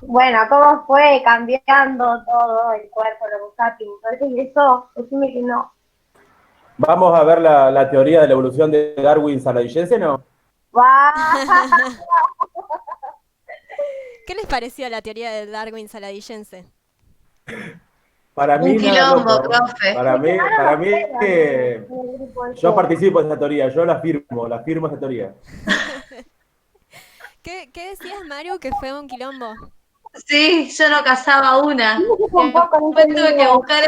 Bueno, ¿cómo fue cambiando todo el cuerpo, lo que usaba pintores y eso? Decime que no. Vamos a ver la teoría de la evolución de Darwin Salavicense, ¿no? ¡Guau! ¿Qué les pareció la teoría de Darwin Saladillense? Para Un mí, nada quilombo, loco. profe. Para Me mí, quemaron para los mí dedos en el grupo yo ese. participo de esa teoría, yo la firmo esa teoría. ¿Qué decías, Maru, que fue un quilombo? Sí, yo no cazaba Sí, una. yo Y tampoco, no después tuve entendía. que buscar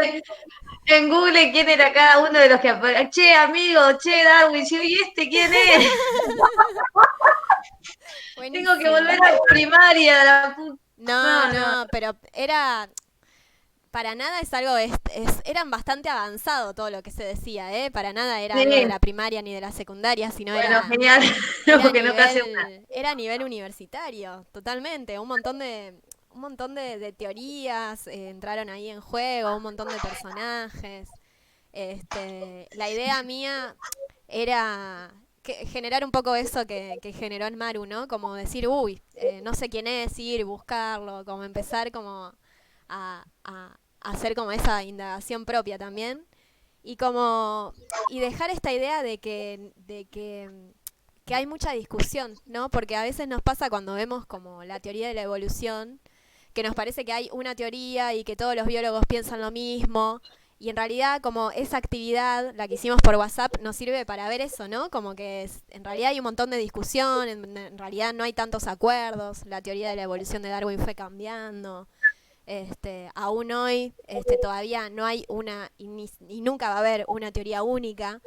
en Google quién era cada uno de los que aparecían. Che, amigo, che, Darwin, yo, ¿y este quién es? Tengo que Buenísimo. volver a la primaria, la puta. No, No, no. no, pero era... Para nada es algo, eran bastante avanzado todo lo que se decía, ¿eh? Para nada era algo de Sí, la primaria ni de la secundaria, sino bueno, genial. No, porque no casé una. era a nivel universitario, totalmente. Un montón de teorías entraron ahí en juego, un montón de personajes. La idea mía era generar un poco eso que generó en Maru, ¿no? Como decir, uy, no sé quién es, ir, buscarlo, como empezar como a hacer como esa indagación propia también. Y como y dejar esta idea que hay mucha discusión, ¿no? Porque a veces nos pasa cuando vemos como la teoría de la evolución, que nos parece que hay una teoría y que todos los biólogos piensan lo mismo. Y en realidad, como esa actividad, la que hicimos por WhatsApp, nos sirve para ver eso, ¿no? Como que en realidad hay un montón de discusión, en realidad no hay tantos acuerdos, la teoría de la evolución de Darwin fue cambiando. Aún hoy todavía no hay una, y nunca va a haber una teoría única.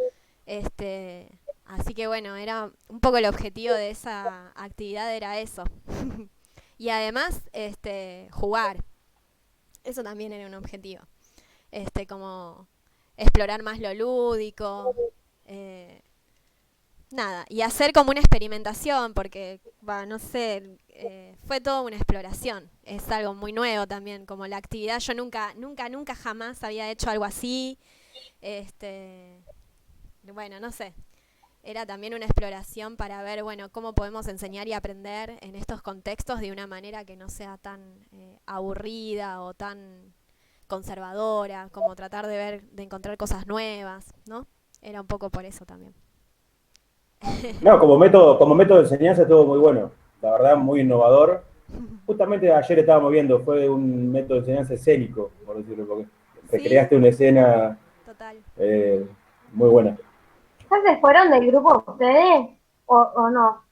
Este, Así que bueno, era un poco el objetivo de esa actividad era eso. Y además, jugar. Eso también era un objetivo. Como explorar más lo lúdico. eh, Nada, y hacer como una experimentación, porque, no sé, fue toda una exploración. Es algo muy nuevo también, como la actividad. Yo nunca jamás había hecho algo así. Este, bueno, no sé. Era también una exploración para ver, bueno, cómo podemos enseñar y aprender en estos contextos de una manera que no sea tan aburrida o tan conservadora, como tratar de ver, de encontrar cosas nuevas, ¿no? Era un poco por eso también. No, como método de enseñanza estuvo muy bueno, la verdad, muy innovador. Justamente ayer estábamos viendo, fue un método de enseñanza escénico, por decirlo, porque Sí, recreaste una escena total. eh, muy buena. ¿Ya se fueron del grupo ustedes? ¿O no?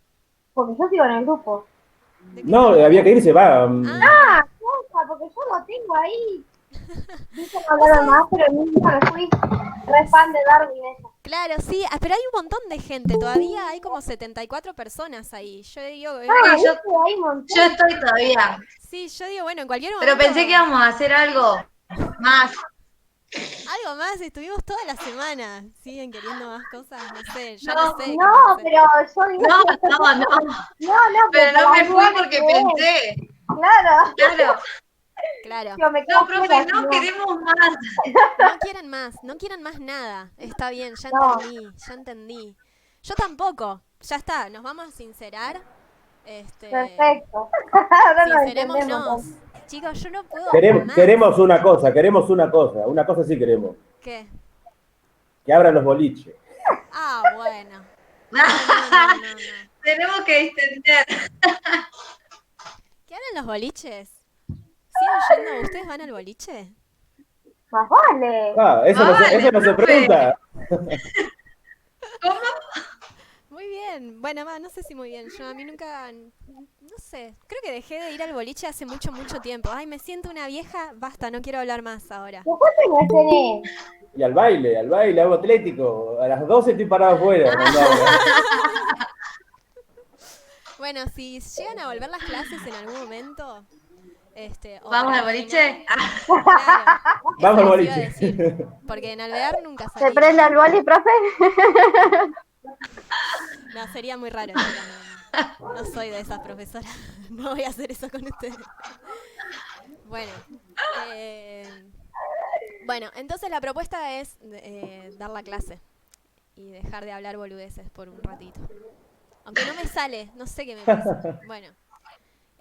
Porque yo sigo en el grupo. ¿De qué No, están había que hablando? irse, va. Ah, Porfa, porque yo lo tengo ahí. Dice no vos hablaron más, sabés. pero nunca me fui. Re fan de Darwin eso. Claro, sí, pero hay un montón de gente, todavía hay como 74 personas ahí. Yo digo, Ah, Sí, yo, viste, hay un yo montón. estoy todavía. sí, yo digo, bueno, en cualquier Pero momento pensé que íbamos a hacer algo más. algo más, estuvimos toda la semana. ¿Siguen queriendo más cosas? No sé, ya no No, sé qué No, más hacer. pero yo digo no, que no, no. no, no, pero Pero por no las me fui dudas porque que es. pensé. Claro, Claro. Claro. yo me No, quedo profe, fuera si no no. queremos más. No quieran más nada. Está bien, No, ya entendí. Yo tampoco. Ya está, nos vamos a sincerar. Este, perfecto. Ahora nos entendemos Sincerémonos. entonces. Chicos, yo no puedo Queremos, más. queremos una cosa sí queremos, ¿Qué? que abran los boliches. Ah, bueno. No, no, no, no, no. Tenemos que distender. ¿Qué harán los boliches? ¿Siguen yendo? ¿Ustedes van al boliche? Más vale. Ah, Más eso vale, no se profe. pregunta. ¿Cómo? Muy bien. Bueno, no sé si muy bien. Yo a mí nunca, no sé. Creo que dejé de ir al boliche hace mucho, mucho tiempo. Ay, me siento una vieja. Basta, no quiero hablar más ahora. ¿Después tenés tenés? Y al baile, algo atlético. A las 12 estoy parado afuera, mandado. Bueno, si llegan a volver las clases en algún momento, o ¿Vamos para al el final, boliche? claro, eso Vamos al les iba a boliche. decir. Porque en Alvear nunca ¿Se salimos. prende el boli, profe? No, sería muy raro, chicas. No, no soy de esas profesoras. No voy a hacer eso con ustedes. Bueno, eh, bueno, entonces la propuesta es dar la clase y dejar de hablar boludeces por un ratito. Aunque no me sale, no sé qué me pasa. Bueno,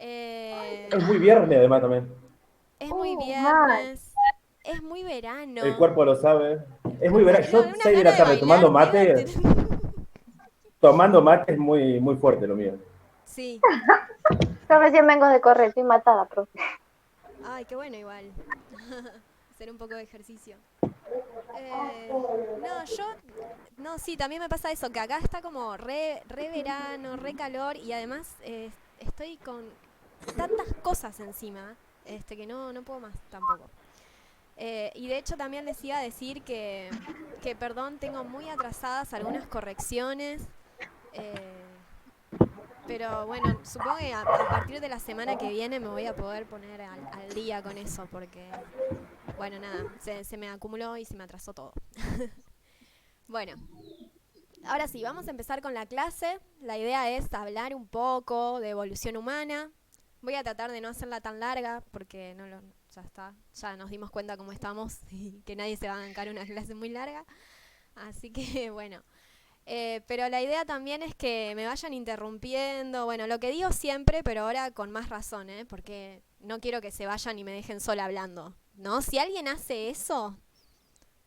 Es muy viernes además también. Es muy Mal. viernes, es muy verano. El cuerpo lo sabe. Es muy verano. No, Yo una 6 de gana la de tarde bailar, te da. tomando mate es muy, muy fuerte lo mío. Sí. Yo recién vengo de correr, estoy matada, profe. Ay, qué bueno igual. Hacer un poco de ejercicio. No, yo, no, sí, también me pasa eso, que acá está como re verano, re calor y además estoy con tantas cosas encima, que no puedo más tampoco. Y de hecho también les iba a decir que, perdón, tengo muy atrasadas algunas correcciones, eh, pero bueno, supongo que a partir de la semana que viene me voy a poder poner al día con eso, porque, bueno, nada, se me acumuló y se me atrasó todo. Bueno, ahora sí, vamos a empezar con la clase. La idea es hablar un poco de evolución humana. Voy a tratar de no hacerla tan larga porque ya está, ya nos dimos cuenta cómo estamos y que nadie se va a bancar una clase muy larga. Así que bueno, pero la idea también es que me vayan interrumpiendo, bueno, lo que digo siempre, pero ahora con más razón, porque no quiero que se vayan y me dejen sola hablando, ¿no? Si alguien hace eso,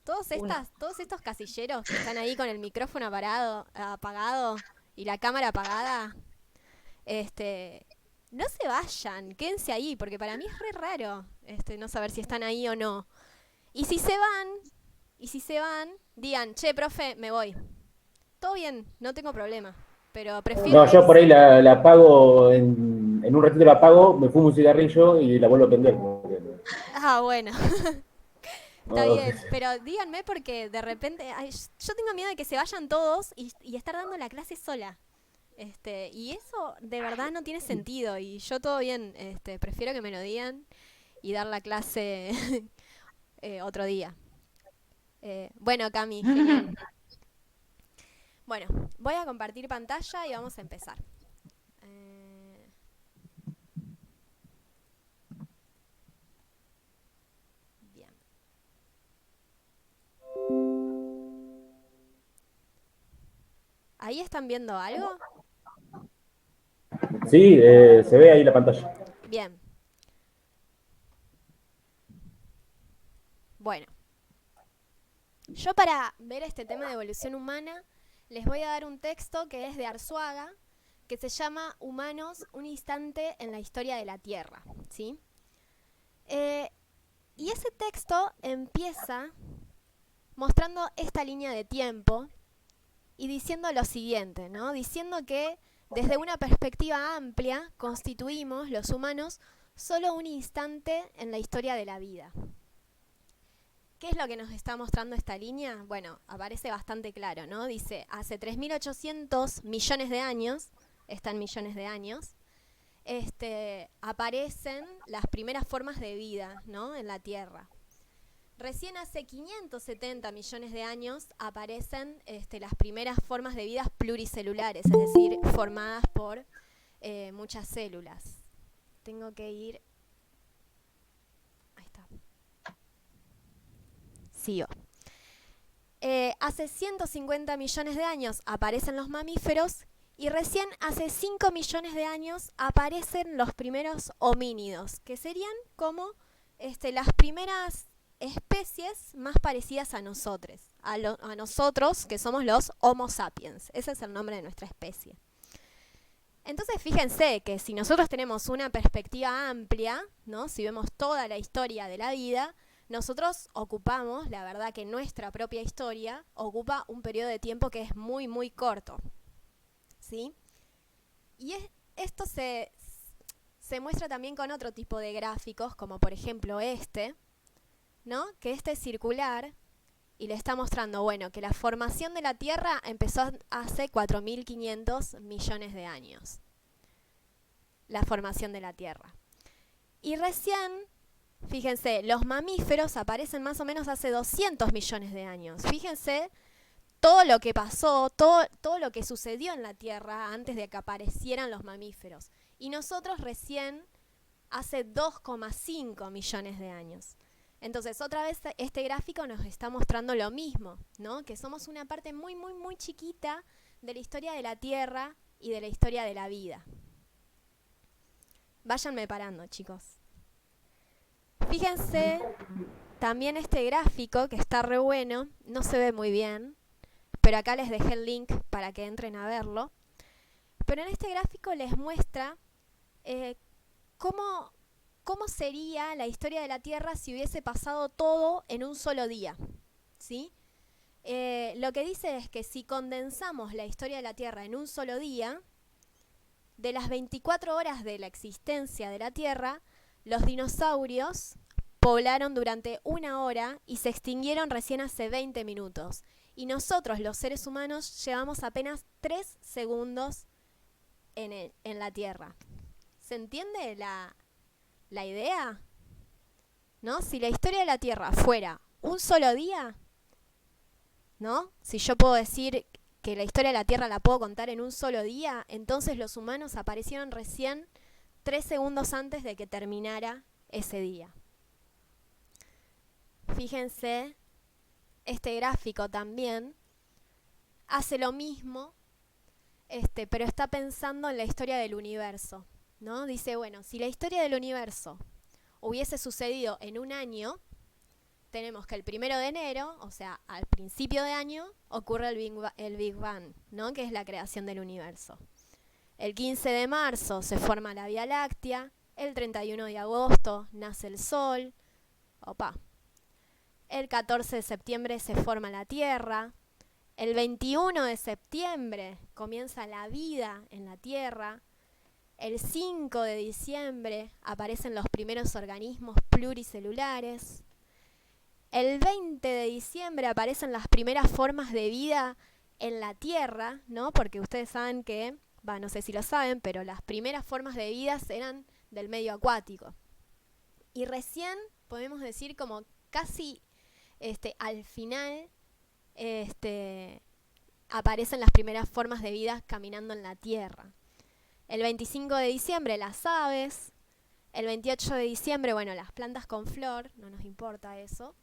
todos estos casilleros que están ahí con el micrófono apagado y la cámara apagada, este, no se vayan, quédense ahí, porque para mí es re raro, no saber si están ahí o no. Y si se van, digan, che, profe, me voy. Todo bien, no tengo problema, pero prefiero No, yo por ahí irse. la apago, en un ratito la apago, me fumo un cigarrillo y la vuelvo a prender. Ah, bueno. Está No, bien, pero díganme porque de repente yo tengo miedo de que se vayan todos y estar dando la clase sola. Y eso de verdad no tiene sentido y yo todo bien, prefiero que me lo digan y dar la clase otro día. Bueno, Cami, genial. Bueno, voy a compartir pantalla y vamos a empezar. Eh, bien. ¿Ahí están viendo algo? sí, se ve ahí la pantalla. Bien. Bueno, yo para ver este tema de evolución humana les voy a dar un texto que es de Arzuaga, que se llama Humanos, un instante en la historia de la Tierra, ¿sí? Y ese texto empieza mostrando esta línea de tiempo y diciendo lo siguiente, ¿no? Diciendo que desde una perspectiva amplia constituimos los humanos solo un instante en la historia de la vida. ¿Qué es lo que nos está mostrando esta línea? Bueno, aparece bastante claro, ¿no? Dice, hace 3.800 millones de años, están millones de años, aparecen las primeras formas de vida, ¿no? En la Tierra. Recién hace 570 millones de años aparecen las primeras formas de vida pluricelulares, es decir, formadas por muchas células. Tengo que ir... Ahí está. Sigo. Hace 150 millones de años aparecen los mamíferos y recién hace 5 millones de años aparecen los primeros homínidos, que serían como las primeras especies más parecidas a nosotros, a nosotros que somos los Homo sapiens. Ese es el nombre de nuestra especie. Entonces fíjense que si nosotros tenemos una perspectiva amplia, ¿no? Si vemos toda la historia de la vida, nosotros ocupamos, la verdad que nuestra propia historia ocupa un periodo de tiempo que es muy, muy corto, ¿sí? Y esto se muestra también con otro tipo de gráficos, como por ejemplo ¿no? Que es circular y le está mostrando, bueno, que la formación de la Tierra empezó hace 4.500 millones de años. La formación de la Tierra. Y recién, fíjense, los mamíferos aparecen más o menos hace 200 millones de años. Fíjense todo lo que pasó, todo lo que sucedió en la Tierra antes de que aparecieran los mamíferos. Y nosotros recién hace 2,5 millones de años. Entonces, otra vez este gráfico nos está mostrando lo mismo, ¿no? Que somos una parte muy, muy, muy chiquita de la historia de la Tierra y de la historia de la vida. Váyanme parando, chicos. Fíjense también este gráfico que está re bueno, no se ve muy bien, pero acá les dejé el link para que entren a verlo. Pero en este gráfico les muestra cómo, cómo sería la historia de la Tierra si hubiese pasado todo en un solo día, ¿sí? Lo que dice es que si condensamos la historia de la Tierra en un solo día, de las 24 horas de la existencia de la Tierra, los dinosaurios poblaron durante 1 hora y se extinguieron recién hace 20 minutos. Y nosotros, los seres humanos, llevamos apenas 3 segundos en la Tierra. ¿Se entiende la idea? ¿No? Si la historia de la Tierra fuera un solo día, ¿no? Si yo puedo decir que la historia de la Tierra la puedo contar en un solo día, entonces los humanos aparecieron recién 3 segundos antes de que terminara ese día. Fíjense, este gráfico también hace lo mismo, pero está pensando en la historia del universo, ¿no? Dice, bueno, si la historia del universo hubiese sucedido en un año, tenemos que el 1 de enero, o sea, al principio de año, ocurre el Big Bang, ¿no? Que es la creación del universo. El 15 de marzo se forma la Vía Láctea, el 31 de agosto nace el Sol, el 14 de septiembre se forma la Tierra, el 21 de septiembre comienza la vida en la Tierra, el 5 de diciembre aparecen los primeros organismos pluricelulares, el 20 de diciembre aparecen las primeras formas de vida en la Tierra, ¿no? Porque ustedes saben que, no sé si lo saben, pero las primeras formas de vida eran del medio acuático. Y recién podemos decir como casi al final aparecen las primeras formas de vida caminando en la Tierra. El 25 de diciembre las aves, el 28 de diciembre, las plantas con flor, no nos importa eso.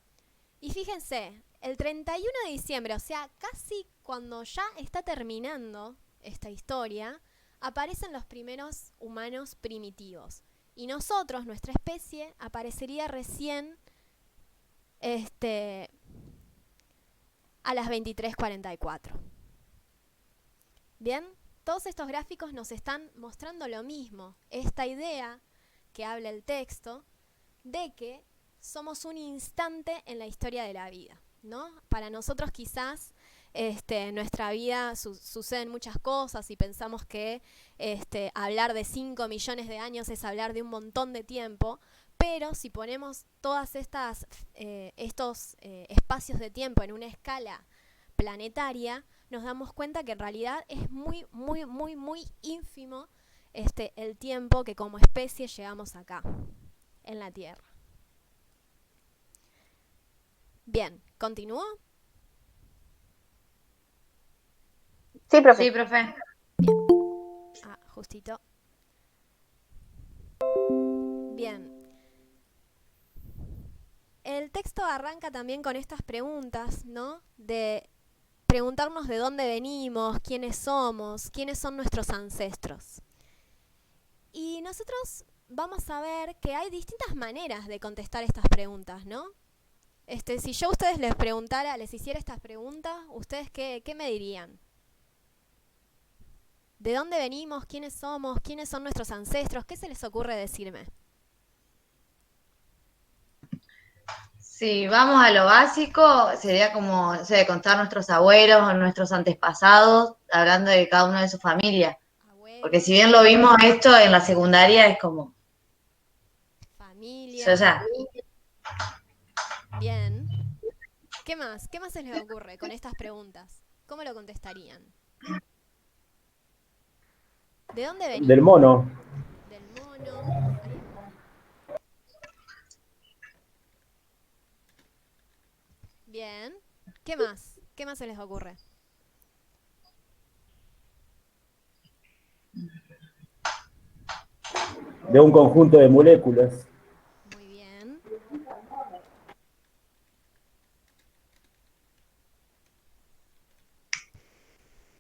Y fíjense, el 31 de diciembre, o sea, casi cuando ya está terminando esta historia, aparecen los primeros humanos primitivos. Y nosotros, nuestra especie, aparecería recién a las 23:44. Bien, todos estos gráficos nos están mostrando lo mismo, esta idea que habla el texto de que somos un instante en la historia de la vida, ¿no? Para nosotros quizás en nuestra vida suceden muchas cosas y pensamos que hablar de 5 millones de años es hablar de un montón de tiempo, pero si ponemos todas estos espacios de tiempo en una escala planetaria, nos damos cuenta que en realidad es muy, muy, muy, muy ínfimo el tiempo que como especie llevamos acá, en la Tierra. Bien, ¿continúo? Sí, profe. Sí, profe. Justito. Bien. El texto arranca también con estas preguntas, ¿no? De preguntarnos de dónde venimos, quiénes somos, quiénes son nuestros ancestros. Y nosotros vamos a ver que hay distintas maneras de contestar estas preguntas, ¿no? Si yo a ustedes les preguntara, les hiciera estas preguntas, ¿ustedes qué me dirían? ¿De dónde venimos? ¿Quiénes somos? ¿Quiénes son nuestros ancestros? ¿Qué se les ocurre decirme? Si vamos a lo básico, sería como, no sé, contar nuestros abuelos o nuestros antepasados, hablando de cada uno de su familia. Abuelos, Porque si bien lo vimos esto en la secundaria, es como... familia. Yo ya. Bien. ¿Qué más? ¿Qué más se les ocurre con estas preguntas? ¿Cómo lo contestarían? ¿De dónde venimos? Del mono. Del mono. Ahí. Bien. ¿Qué más? ¿Qué más se les ocurre? De un conjunto de moléculas. Muy bien.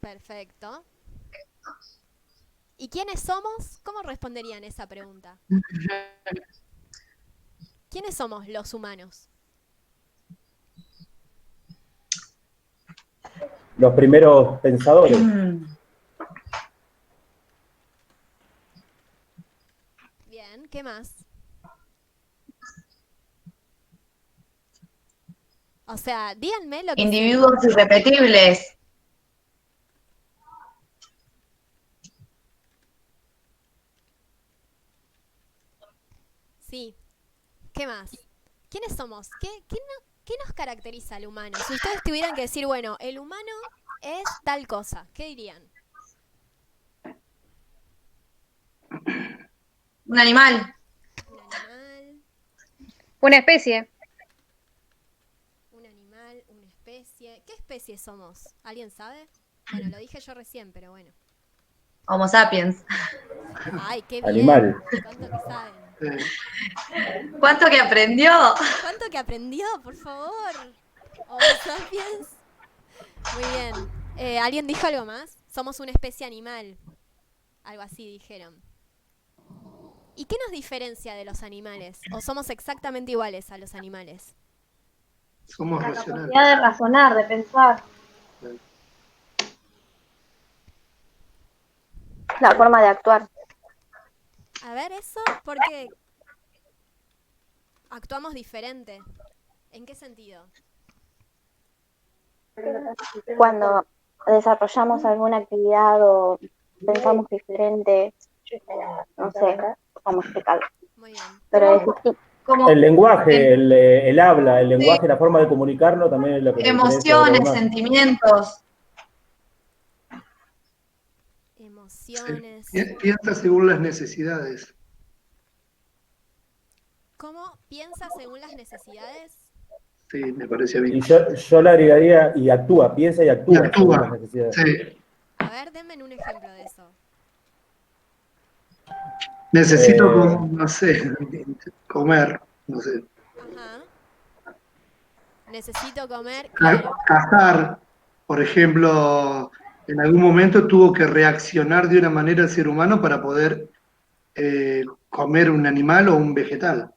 Perfecto. ¿Y quiénes somos? ¿Cómo responderían esa pregunta? ¿Quiénes somos los humanos? Los primeros pensadores. Bien, ¿qué más? O sea, díganme lo que Individuos irrepetibles. Sí, ¿qué más? ¿Quiénes somos? ¿Qué nos caracteriza al humano? Si ustedes tuvieran que decir, bueno, el humano es tal cosa, ¿qué dirían? Un animal. Un animal, Una especie. una especie. ¿Qué especie somos? ¿Alguien sabe? Bueno, lo dije yo recién, pero bueno. Homo sapiens. Ay, qué Animal. bien. ¿Cuánto que saben? ¿Cuánto que aprendió? ¿Cuánto que aprendió, por favor? Homo sapiens. Muy bien. ¿Alguien dijo algo más? Somos una especie animal. Algo así dijeron. ¿Y qué nos diferencia de los animales? ¿O somos exactamente iguales a los animales? Somos La racionales. capacidad de razonar, de pensar. La forma de actuar. A ver, eso, porque actuamos diferente. ¿En qué sentido? Cuando desarrollamos alguna actividad o pensamos diferente, no sé cómo explicarlo, Muy bien. pero es distinto. Como El lenguaje, em- el habla, el lenguaje, la forma de comunicarnos también es lo que nos diferencia de los emociones, demás. sentimientos. Emociones. Piensa según las necesidades. ¿Cómo piensa según las necesidades? Sí, me parece a mí. Y yo le agregaría y actúa, piensa y Y actúa según las actúa. necesidades. Sí. A ver, denme un ejemplo de eso. Necesito, no sé, comer, no sé. Ajá. Necesito comer, claro. Cazar, por ejemplo, en algún momento tuvo que reaccionar de una manera el ser humano para poder comer un animal o un vegetal.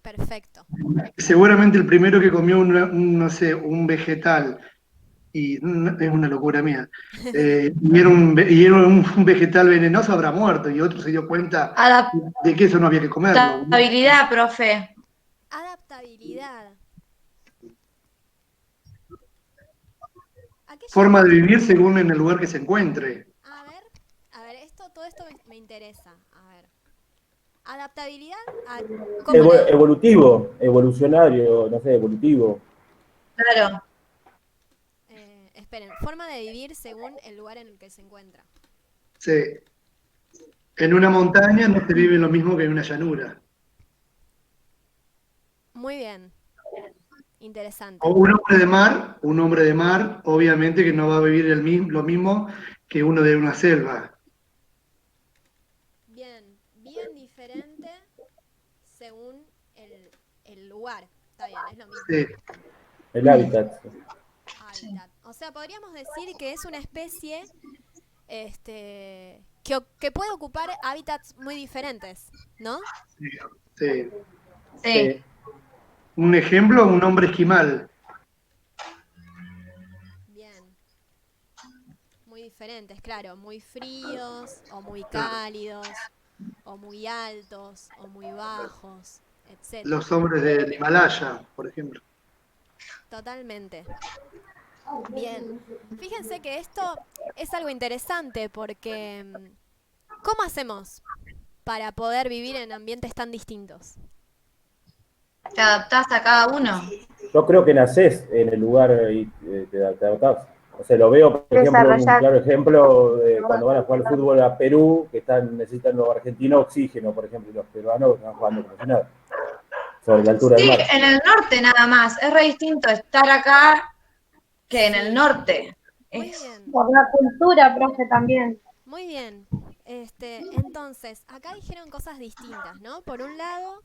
Perfecto. Seguramente el primero que comió no sé, un vegetal, y es una locura mía, y era un vegetal venenoso, habrá muerto, y otro se dio cuenta de que eso no había que comerlo. Adaptabilidad, profe. Adaptabilidad. ¿A qué Forma llama? de vivir según en el lugar que se encuentre. A ver, todo esto me interesa. A ver. Adaptabilidad a cómo la... Evolutivo, evolucionario, no sé, evolutivo. Claro. Esperen, forma de vivir según el lugar en el que se encuentra. Sí. En una montaña no se vive lo mismo que en una llanura. Muy bien. Interesante. O un hombre de mar, obviamente que no va a vivir lo mismo que uno de una selva. Bien diferente según el lugar. Está bien, es lo mismo. Sí, El hábitat. Hábitat. O sea, podríamos decir que es una especie que puede ocupar hábitats muy diferentes, ¿no? sí, sí. Sí. Un ejemplo, un hombre esquimal. Bien. Muy diferentes, claro. Muy fríos, o muy cálidos, o muy altos, o muy bajos, etcétera. Los hombres del Himalaya, por ejemplo. Totalmente. Bien. Fíjense que esto es algo interesante porque ¿cómo hacemos para poder vivir en ambientes tan distintos? Te adaptás a cada uno. Yo creo que nacés en el lugar y te adaptás. O sea, lo veo, por ejemplo, un Desarrollar. claro ejemplo de cuando van a jugar al fútbol a Perú, que necesitan los argentinos oxígeno, por ejemplo, y los peruanos están jugando como si nada, sobre la altura del Sí, mar. en el norte nada más. Es re distinto estar acá que en el Sí. norte. Muy Es- bien. Por la cultura, profe, también. Muy bien. Entonces, acá dijeron cosas distintas, ¿no? Por un lado,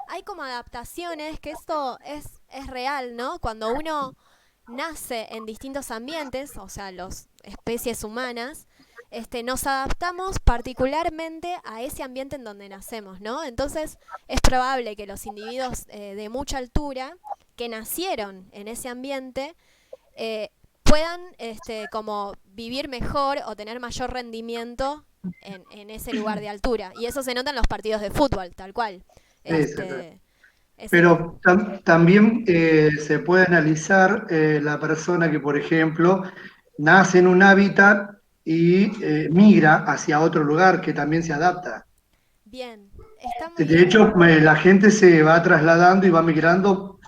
hay como adaptaciones, que esto es real, ¿no? Cuando uno nace en distintos ambientes, o sea, las especies humanas, nos adaptamos particularmente a ese ambiente en donde nacemos, ¿no? Entonces es probable que los individuos de mucha altura que nacieron en ese ambiente puedan como vivir mejor o tener mayor rendimiento en ese lugar de altura. Y eso se nota en los partidos de fútbol, tal cual. Exacto. Ese- Pero también se puede analizar la persona que, por ejemplo, nace en un hábitat y migra hacia otro lugar que también se adapta. Bien, está muy De bien. hecho, la gente se va trasladando y va migrando,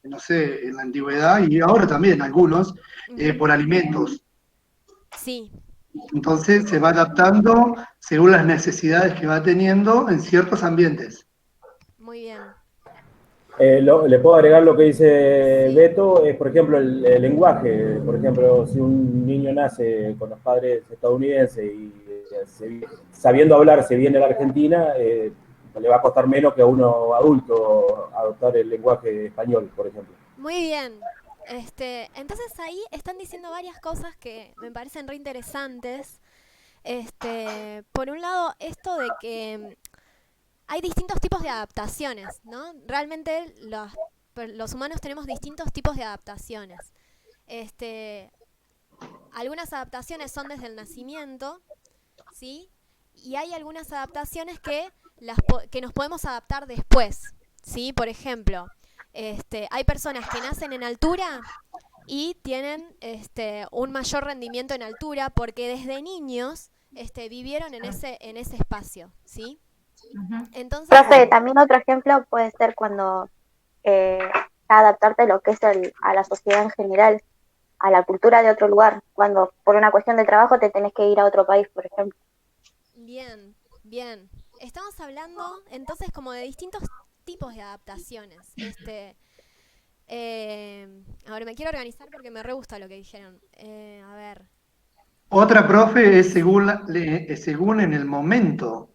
no sé, en la antigüedad y ahora también algunos, Ujú. por alimentos. Sí, Entonces se va adaptando según las necesidades que va teniendo en ciertos ambientes. muy bien. Le puedo agregar lo que dice Sí, Beto, es por ejemplo el lenguaje. Por ejemplo, si un niño nace con los padres estadounidenses y sabiendo hablar se viene a la Argentina, le va a costar menos que a uno adulto adoptar el lenguaje español, por ejemplo. muy bien. Entonces ahí están diciendo varias cosas que me parecen re interesantes. Por un lado, esto de que hay distintos tipos de adaptaciones, ¿no? Realmente los humanos tenemos distintos tipos de adaptaciones. Este, Algunas adaptaciones son desde el nacimiento, ¿sí? Y hay algunas adaptaciones que nos podemos adaptar después, ¿sí? Por ejemplo, hay personas que nacen en altura y tienen un mayor rendimiento en altura porque desde niños vivieron en ese espacio, ¿sí? Ujú. Entonces, Profe, también otro ejemplo puede ser cuando eh, adaptarte a lo que es a la sociedad en general, a la cultura de otro lugar, cuando por una cuestión de trabajo te tenés que ir a otro país, por ejemplo. bien, bien. Estamos hablando entonces como de distintos tipos de adaptaciones. A ver, me quiero organizar porque me re gusta lo que dijeron. A ver, Otra, profe, es sí, según en el momento,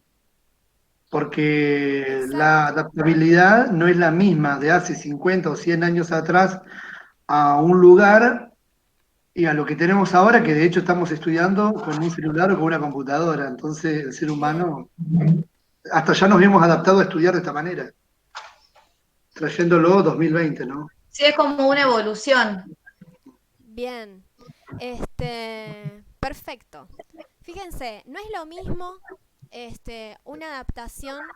porque la exacto. adaptabilidad no es la misma de hace 50 o 100 años atrás a un lugar y a lo que tenemos ahora, que de hecho estamos estudiando con un celular o con una computadora. Entonces, el ser Bien, humano, hasta ya nos hemos adaptado a estudiar de esta manera, trayéndolo 2020, ¿no? Sí, es como una evolución. bien. Perfecto. Fíjense, no es lo mismo una adaptación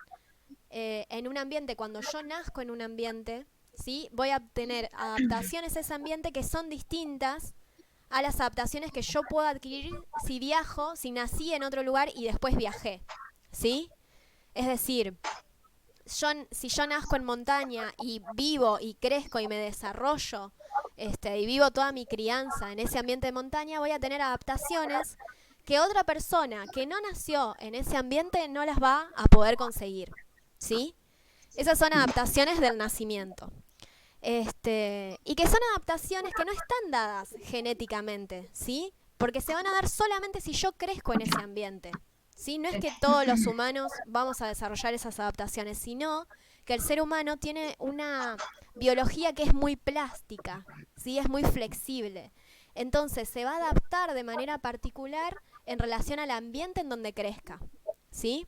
en un ambiente, cuando yo nazco en un ambiente, ¿sí? Voy a tener adaptaciones a ese ambiente que son distintas a las adaptaciones que yo puedo adquirir si viajo, si nací en otro lugar y después viajé, ¿sí? Es decir, si yo nazco en montaña y vivo y crezco y me desarrollo y vivo toda mi crianza en ese ambiente de montaña, voy a tener adaptaciones que otra persona que no nació en ese ambiente no las va a poder conseguir, ¿sí? Esas son adaptaciones del nacimiento. Y que son adaptaciones que no están dadas genéticamente, ¿sí? Porque se van a dar solamente si yo crezco en ese ambiente. ¿Sí? No es que todos los humanos vamos a desarrollar esas adaptaciones, sino que el ser humano tiene una biología que es muy plástica, ¿sí? Es muy flexible. Entonces se va a adaptar de manera particular en relación al ambiente en donde crezca, ¿sí?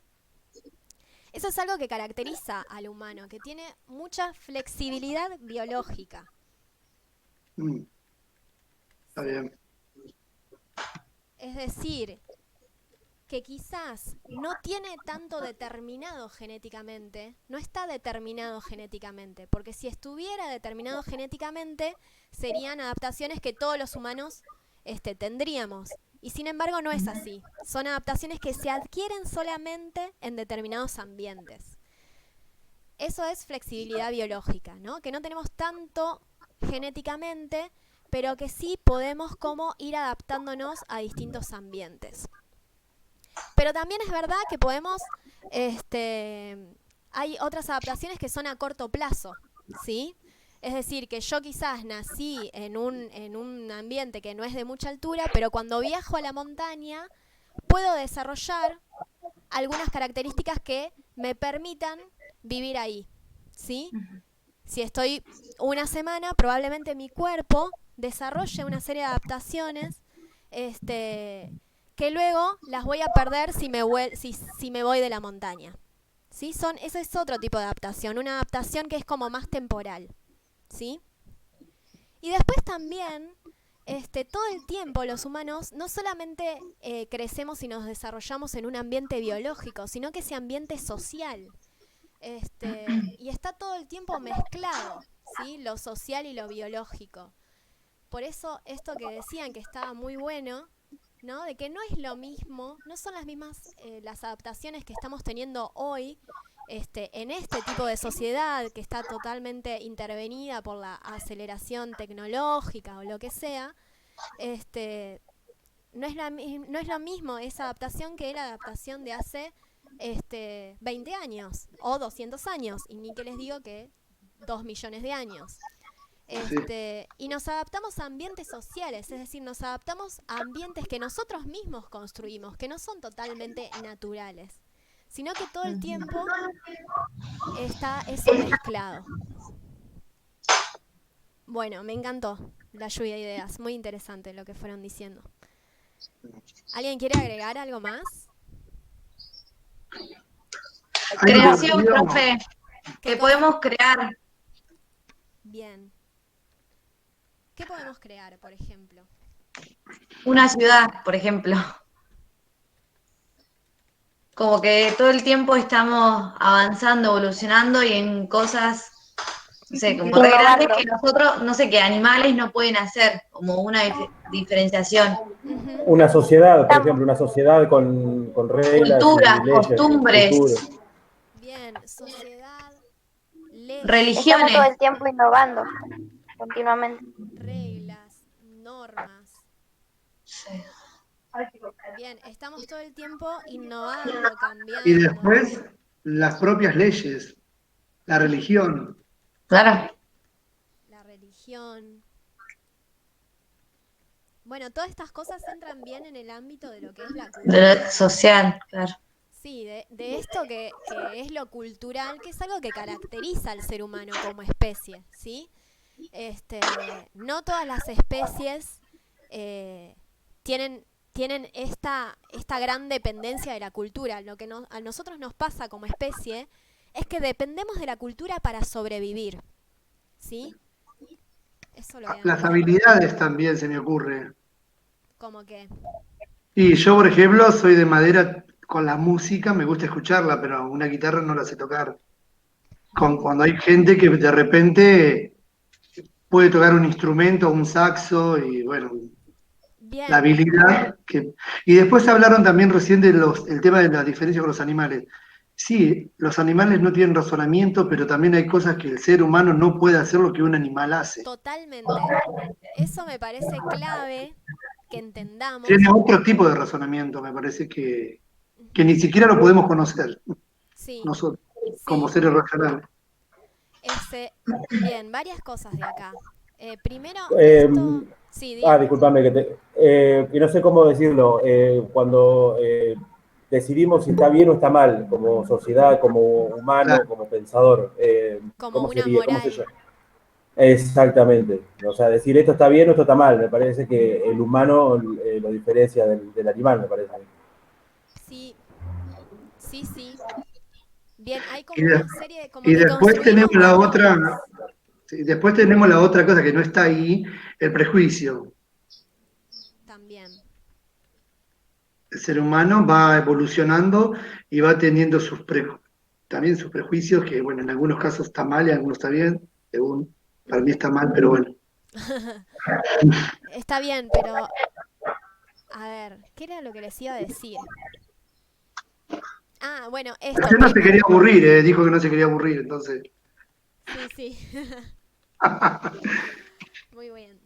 Eso es algo que caracteriza al humano, que tiene mucha flexibilidad biológica. Mm, está ¿Sí? bien. Es decir, que quizás no tiene tanto determinado genéticamente, no está determinado genéticamente, porque si estuviera determinado genéticamente, serían adaptaciones que todos los humanos tendríamos. Y sin embargo no es así. Son adaptaciones que se adquieren solamente en determinados ambientes. Eso es flexibilidad biológica, ¿no? Que no tenemos tanto genéticamente, pero que sí podemos como ir adaptándonos a distintos ambientes. Pero también es verdad que hay otras adaptaciones que son a corto plazo, ¿sí? Es decir, que yo quizás nací en un ambiente que no es de mucha altura, pero cuando viajo a la montaña puedo desarrollar algunas características que me permitan vivir ahí, ¿sí? Si estoy una semana, probablemente mi cuerpo desarrolle una serie de adaptaciones este, que luego las voy a perder si me voy de la montaña. ¿Sí? Ese es otro tipo de adaptación, una adaptación que es como más temporal. ¿Sí? Y después también, todo el tiempo los humanos no solamente crecemos y nos desarrollamos en un ambiente biológico, sino que ese ambiente es social. Y está todo el tiempo mezclado, ¿sí? Lo social y lo biológico. Por eso esto que decían que estaba muy bueno, ¿no? De que no es lo mismo, no son las mismas las adaptaciones que estamos teniendo hoy en este tipo de sociedad que está totalmente intervenida por la aceleración tecnológica o lo que sea. No es lo mismo esa adaptación que la adaptación de hace 20 años o 200 años, y ni que les digo que 2 millones de años. Y nos adaptamos a ambientes sociales, es decir, nos adaptamos a ambientes que nosotros mismos construimos, que no son totalmente naturales, sino que todo el tiempo está eso mezclado. Bueno, me encantó la lluvia de ideas, muy interesante lo que fueron diciendo. ¿Alguien quiere agregar algo más? Creación, profe. ¿Qué Que cosa? podemos crear Bien. ¿Qué podemos crear, por ejemplo? una ciudad, por ejemplo. Como que todo el tiempo estamos avanzando, evolucionando y en cosas, no sé, como re Innovando. grandes que nosotros, no sé, que animales no pueden hacer, como una diferenciación. Ujú. Una sociedad, por ejemplo, una sociedad con reglas Culturas, y leyes, costumbres, culturas. Bien, sociedad, leyes, Estamos todo religiones. el tiempo innovando, continuamente. reglas, normas. Sí. Bien, estamos todo el tiempo innovando, Y cambiando. después las propias leyes, la religión. Claro, La religión. Bueno, todas estas cosas entran bien en el ámbito de lo que es la de cultura. lo social, claro. Sí, de esto que es lo cultural, que es algo que caracteriza al ser humano como especie, ¿sí? No todas las especies tienen esta gran dependencia de la cultura. Lo que a nosotros nos pasa como especie es que dependemos de la cultura para sobrevivir, ¿sí? Eso lo voy a Las anotar. habilidades también se me ocurre. Como que, Y yo, por ejemplo, soy de madera con la música, me gusta escucharla, pero una guitarra no la sé tocar. Cuando hay gente que de repente puede tocar un instrumento, un saxo, y bueno, la bien, habilidad que... Y después hablaron también recién de el tema de la diferencia con los animales. Sí, los animales no tienen razonamiento, pero también hay cosas que el ser humano no puede hacer lo que un animal hace. totalmente. Eso me parece clave que entendamos. Tiene otro tipo de razonamiento, me parece que ni siquiera lo podemos conocer Sí, nosotros, como sí. seres racionales. Bien, varias cosas de acá. Primero, Eh, esto... Sí, dígame. discúlpame, que no sé cómo decirlo. Cuando decidimos si está bien o está mal, como sociedad, como humano, Claro. como pensador, Como ¿cómo una sería? ¿Cómo se moral. llama? Exactamente. O sea, decir esto está bien o esto está mal. Me parece que el humano lo diferencia del animal, me parece. Sí, sí, sí. Bien, hay Y, como de- una serie, como y que después tenemos construimos la valores. otra, sí, después tenemos la otra cosa que no está ahí, el prejuicio. También. El ser humano va evolucionando y va teniendo también sus prejuicios, que bueno, en algunos casos está mal y en algunos está bien, según para mí Ujú. está mal, pero bueno. Está bien, pero... A ver, ¿qué era lo que les iba a decir? Ah, bueno, esto Usted no se quería primero. aburrir, dijo que no se quería aburrir, entonces. Sí, sí. Muy bien.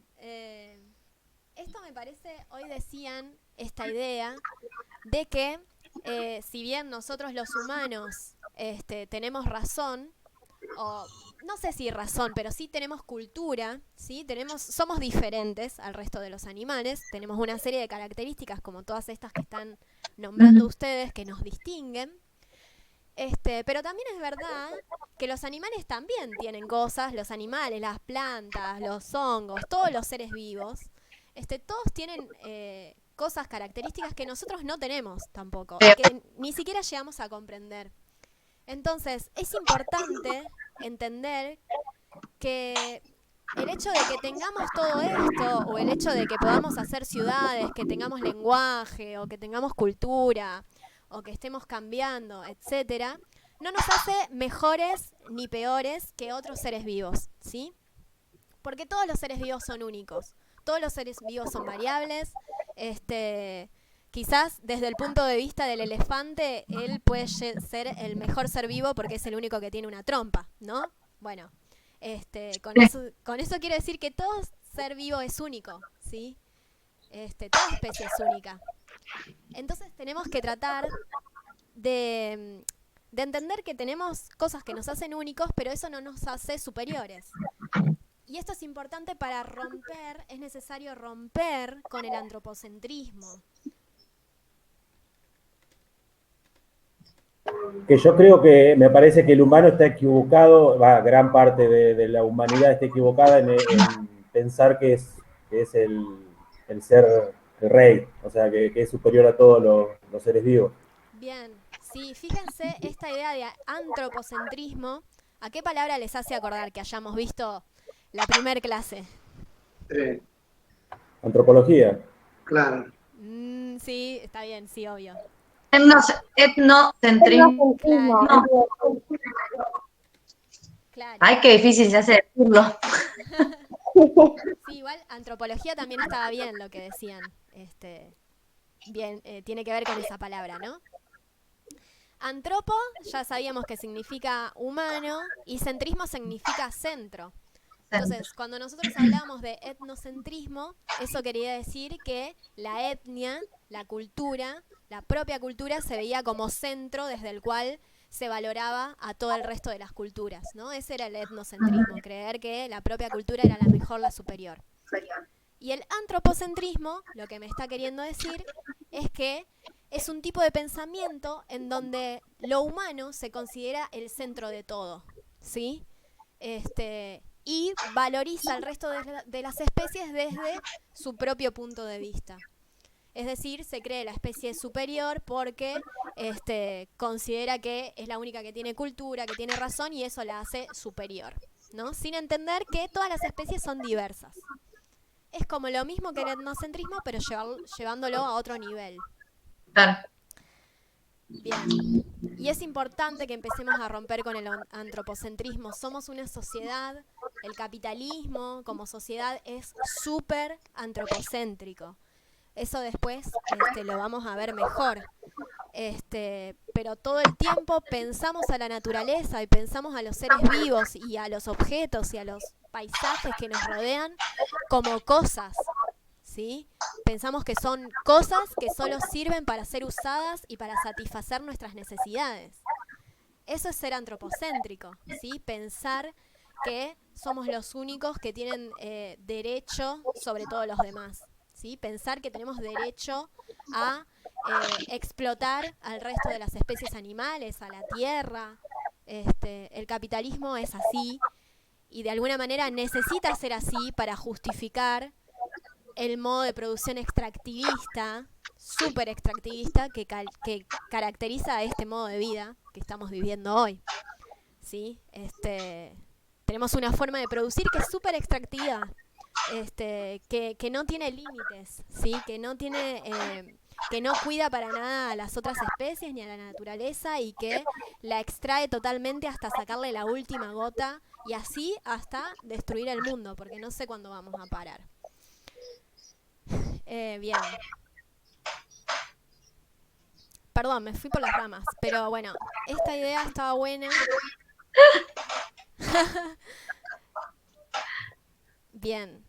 Esto me parece, hoy decían esta idea de que si bien nosotros los humanos tenemos razón, o no sé si razón, pero sí tenemos cultura, ¿sí? Somos diferentes al resto de los animales, tenemos una serie de características como todas estas que están nombrando ustedes que nos distinguen. Pero también es verdad que los animales también tienen cosas, los animales, las plantas, los hongos, todos los seres vivos, todos tienen cosas, características que nosotros no tenemos tampoco, Sí. y que ni siquiera llegamos a comprender. Entonces, es importante entender que el hecho de que tengamos todo esto, o el hecho de que podamos hacer ciudades, que tengamos lenguaje, o que tengamos cultura, o que estemos cambiando, etcétera, no nos hace mejores ni peores que otros seres vivos, ¿sí? Porque todos los seres vivos son únicos, todos los seres vivos son variables. Quizás desde el punto de vista del elefante, él puede ser el mejor ser vivo porque es el único que tiene una trompa, ¿no? Bueno, con eso quiero decir que todo ser vivo es único, ¿sí? Toda especie es única. Entonces tenemos que tratar de entender que tenemos cosas que nos hacen únicos, pero eso no nos hace superiores. Y esto es importante para romper, es necesario romper con el antropocentrismo. Que yo creo que, me parece que el humano está equivocado, gran parte de la humanidad está equivocada en pensar que es el ser el rey, o sea, que es superior a todos los seres vivos. Bien, sí, fíjense esta idea de antropocentrismo, ¿a qué palabra les hace acordar que hayamos visto la primer clase? Antropología. Claro. Sí, está bien, sí, obvio. Etnocentrismo. Claro, claro. Ay, qué difícil se hace decirlo. Sí, igual antropología también estaba bien lo que decían. Bien, tiene que ver con esa palabra, ¿no? Antropo, ya sabíamos que significa humano, y centrismo significa centro. Entonces, cuando nosotros hablamos de etnocentrismo, eso quería decir que la etnia, la cultura, la propia cultura se veía como centro desde el cual se valoraba a todo el resto de las culturas, ¿no? Ese era el etnocentrismo, creer que la propia cultura era la mejor, la superior. Y el antropocentrismo, lo que me está queriendo decir, es que es un tipo de pensamiento en donde lo humano se considera el centro de todo, ¿sí? Y valoriza al resto de las especies desde su propio punto de vista. Es decir, se cree la especie superior porque considera que es la única que tiene cultura, que tiene razón, y eso la hace superior, ¿no? Sin entender que todas las especies son diversas. Es como lo mismo que el etnocentrismo, pero llevándolo a otro nivel. Claro. Bien. Y es importante que empecemos a romper con el antropocentrismo. Somos una sociedad, el capitalismo como sociedad es súper antropocéntrico. Eso después lo vamos a ver mejor. Pero todo el tiempo pensamos a la naturaleza y pensamos a los seres vivos y a los objetos y a los paisajes que nos rodean como cosas, ¿sí? Pensamos que son cosas que solo sirven para ser usadas y para satisfacer nuestras necesidades. Eso es ser antropocéntrico, ¿sí? Pensar que somos los únicos que tienen derecho sobre todos los demás, ¿sí? Pensar que tenemos derecho a explotar al resto de las especies animales, a la tierra. El capitalismo es así y de alguna manera necesita ser así para justificar el modo de producción extractivista, súper extractivista, que caracteriza a este modo de vida que estamos viviendo hoy, ¿sí? Tenemos una forma de producir que es súper extractiva, que no tiene límites, ¿sí? Que no cuida para nada a las otras especies ni a la naturaleza y que la extrae totalmente hasta sacarle la última gota y así hasta destruir el mundo, porque no sé cuándo vamos a parar. Bien. Perdón, me fui por las ramas, pero bueno, esta idea estaba buena. Bien.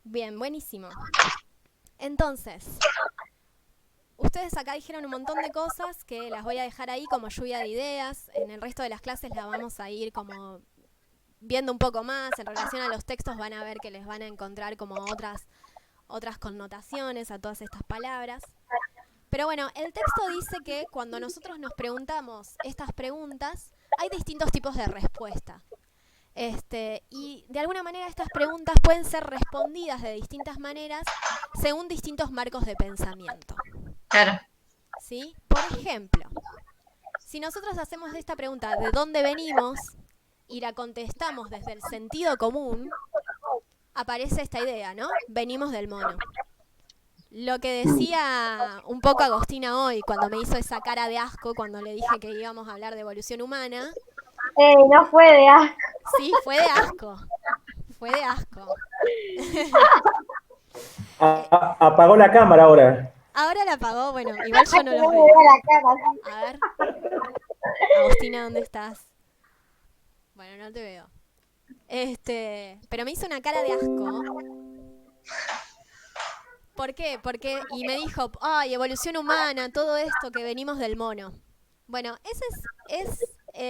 Bien, buenísimo. Entonces, ustedes acá dijeron un montón de cosas que las voy a dejar ahí como lluvia de ideas. En el resto de las clases la vamos a ir como viendo un poco más. En relación a los textos van a ver que les van a encontrar como otras connotaciones a todas estas palabras. Pero bueno, el texto dice que cuando nosotros nos preguntamos estas preguntas, hay distintos tipos de respuesta. Y de alguna manera estas preguntas pueden ser respondidas de distintas maneras según distintos marcos de pensamiento. Claro. ¿Sí? Por ejemplo, si nosotros hacemos esta pregunta, ¿de dónde venimos? Y la contestamos desde el sentido común, aparece esta idea, ¿no? Venimos del mono. Lo que decía un poco Agostina hoy, cuando me hizo esa cara de asco, cuando le dije que íbamos a hablar de evolución humana. No fue de asco. Sí, fue de asco. Fue de asco. Apagó la cámara ahora. Ahora la apagó, bueno, igual yo no No los me veo. veo la cara. A ver. Agostina, ¿dónde estás? Bueno, no te veo. Pero me hizo una cara de asco. ¿Por qué? Y me dijo, ay, evolución humana, todo esto que venimos del mono. Bueno, esa es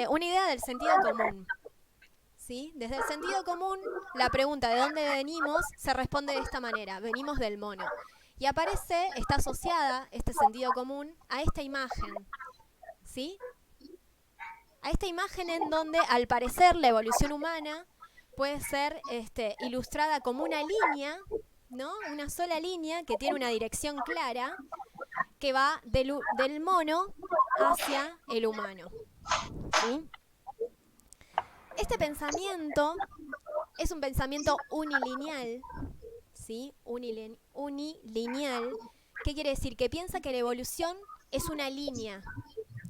una idea del sentido común. ¿Sí? Desde el sentido común, la pregunta de dónde venimos se responde de esta manera, venimos del mono. Y está asociada este sentido común a esta imagen. ¿Sí? A esta imagen en donde, al parecer, la evolución humana puede ser ilustrada como una línea, ¿no? Una sola línea que tiene una dirección clara que va del mono hacia el humano. ¿Sí? Este pensamiento es un pensamiento unilineal, ¿sí? Unilineal. ¿Qué quiere decir? Que piensa que la evolución es una línea,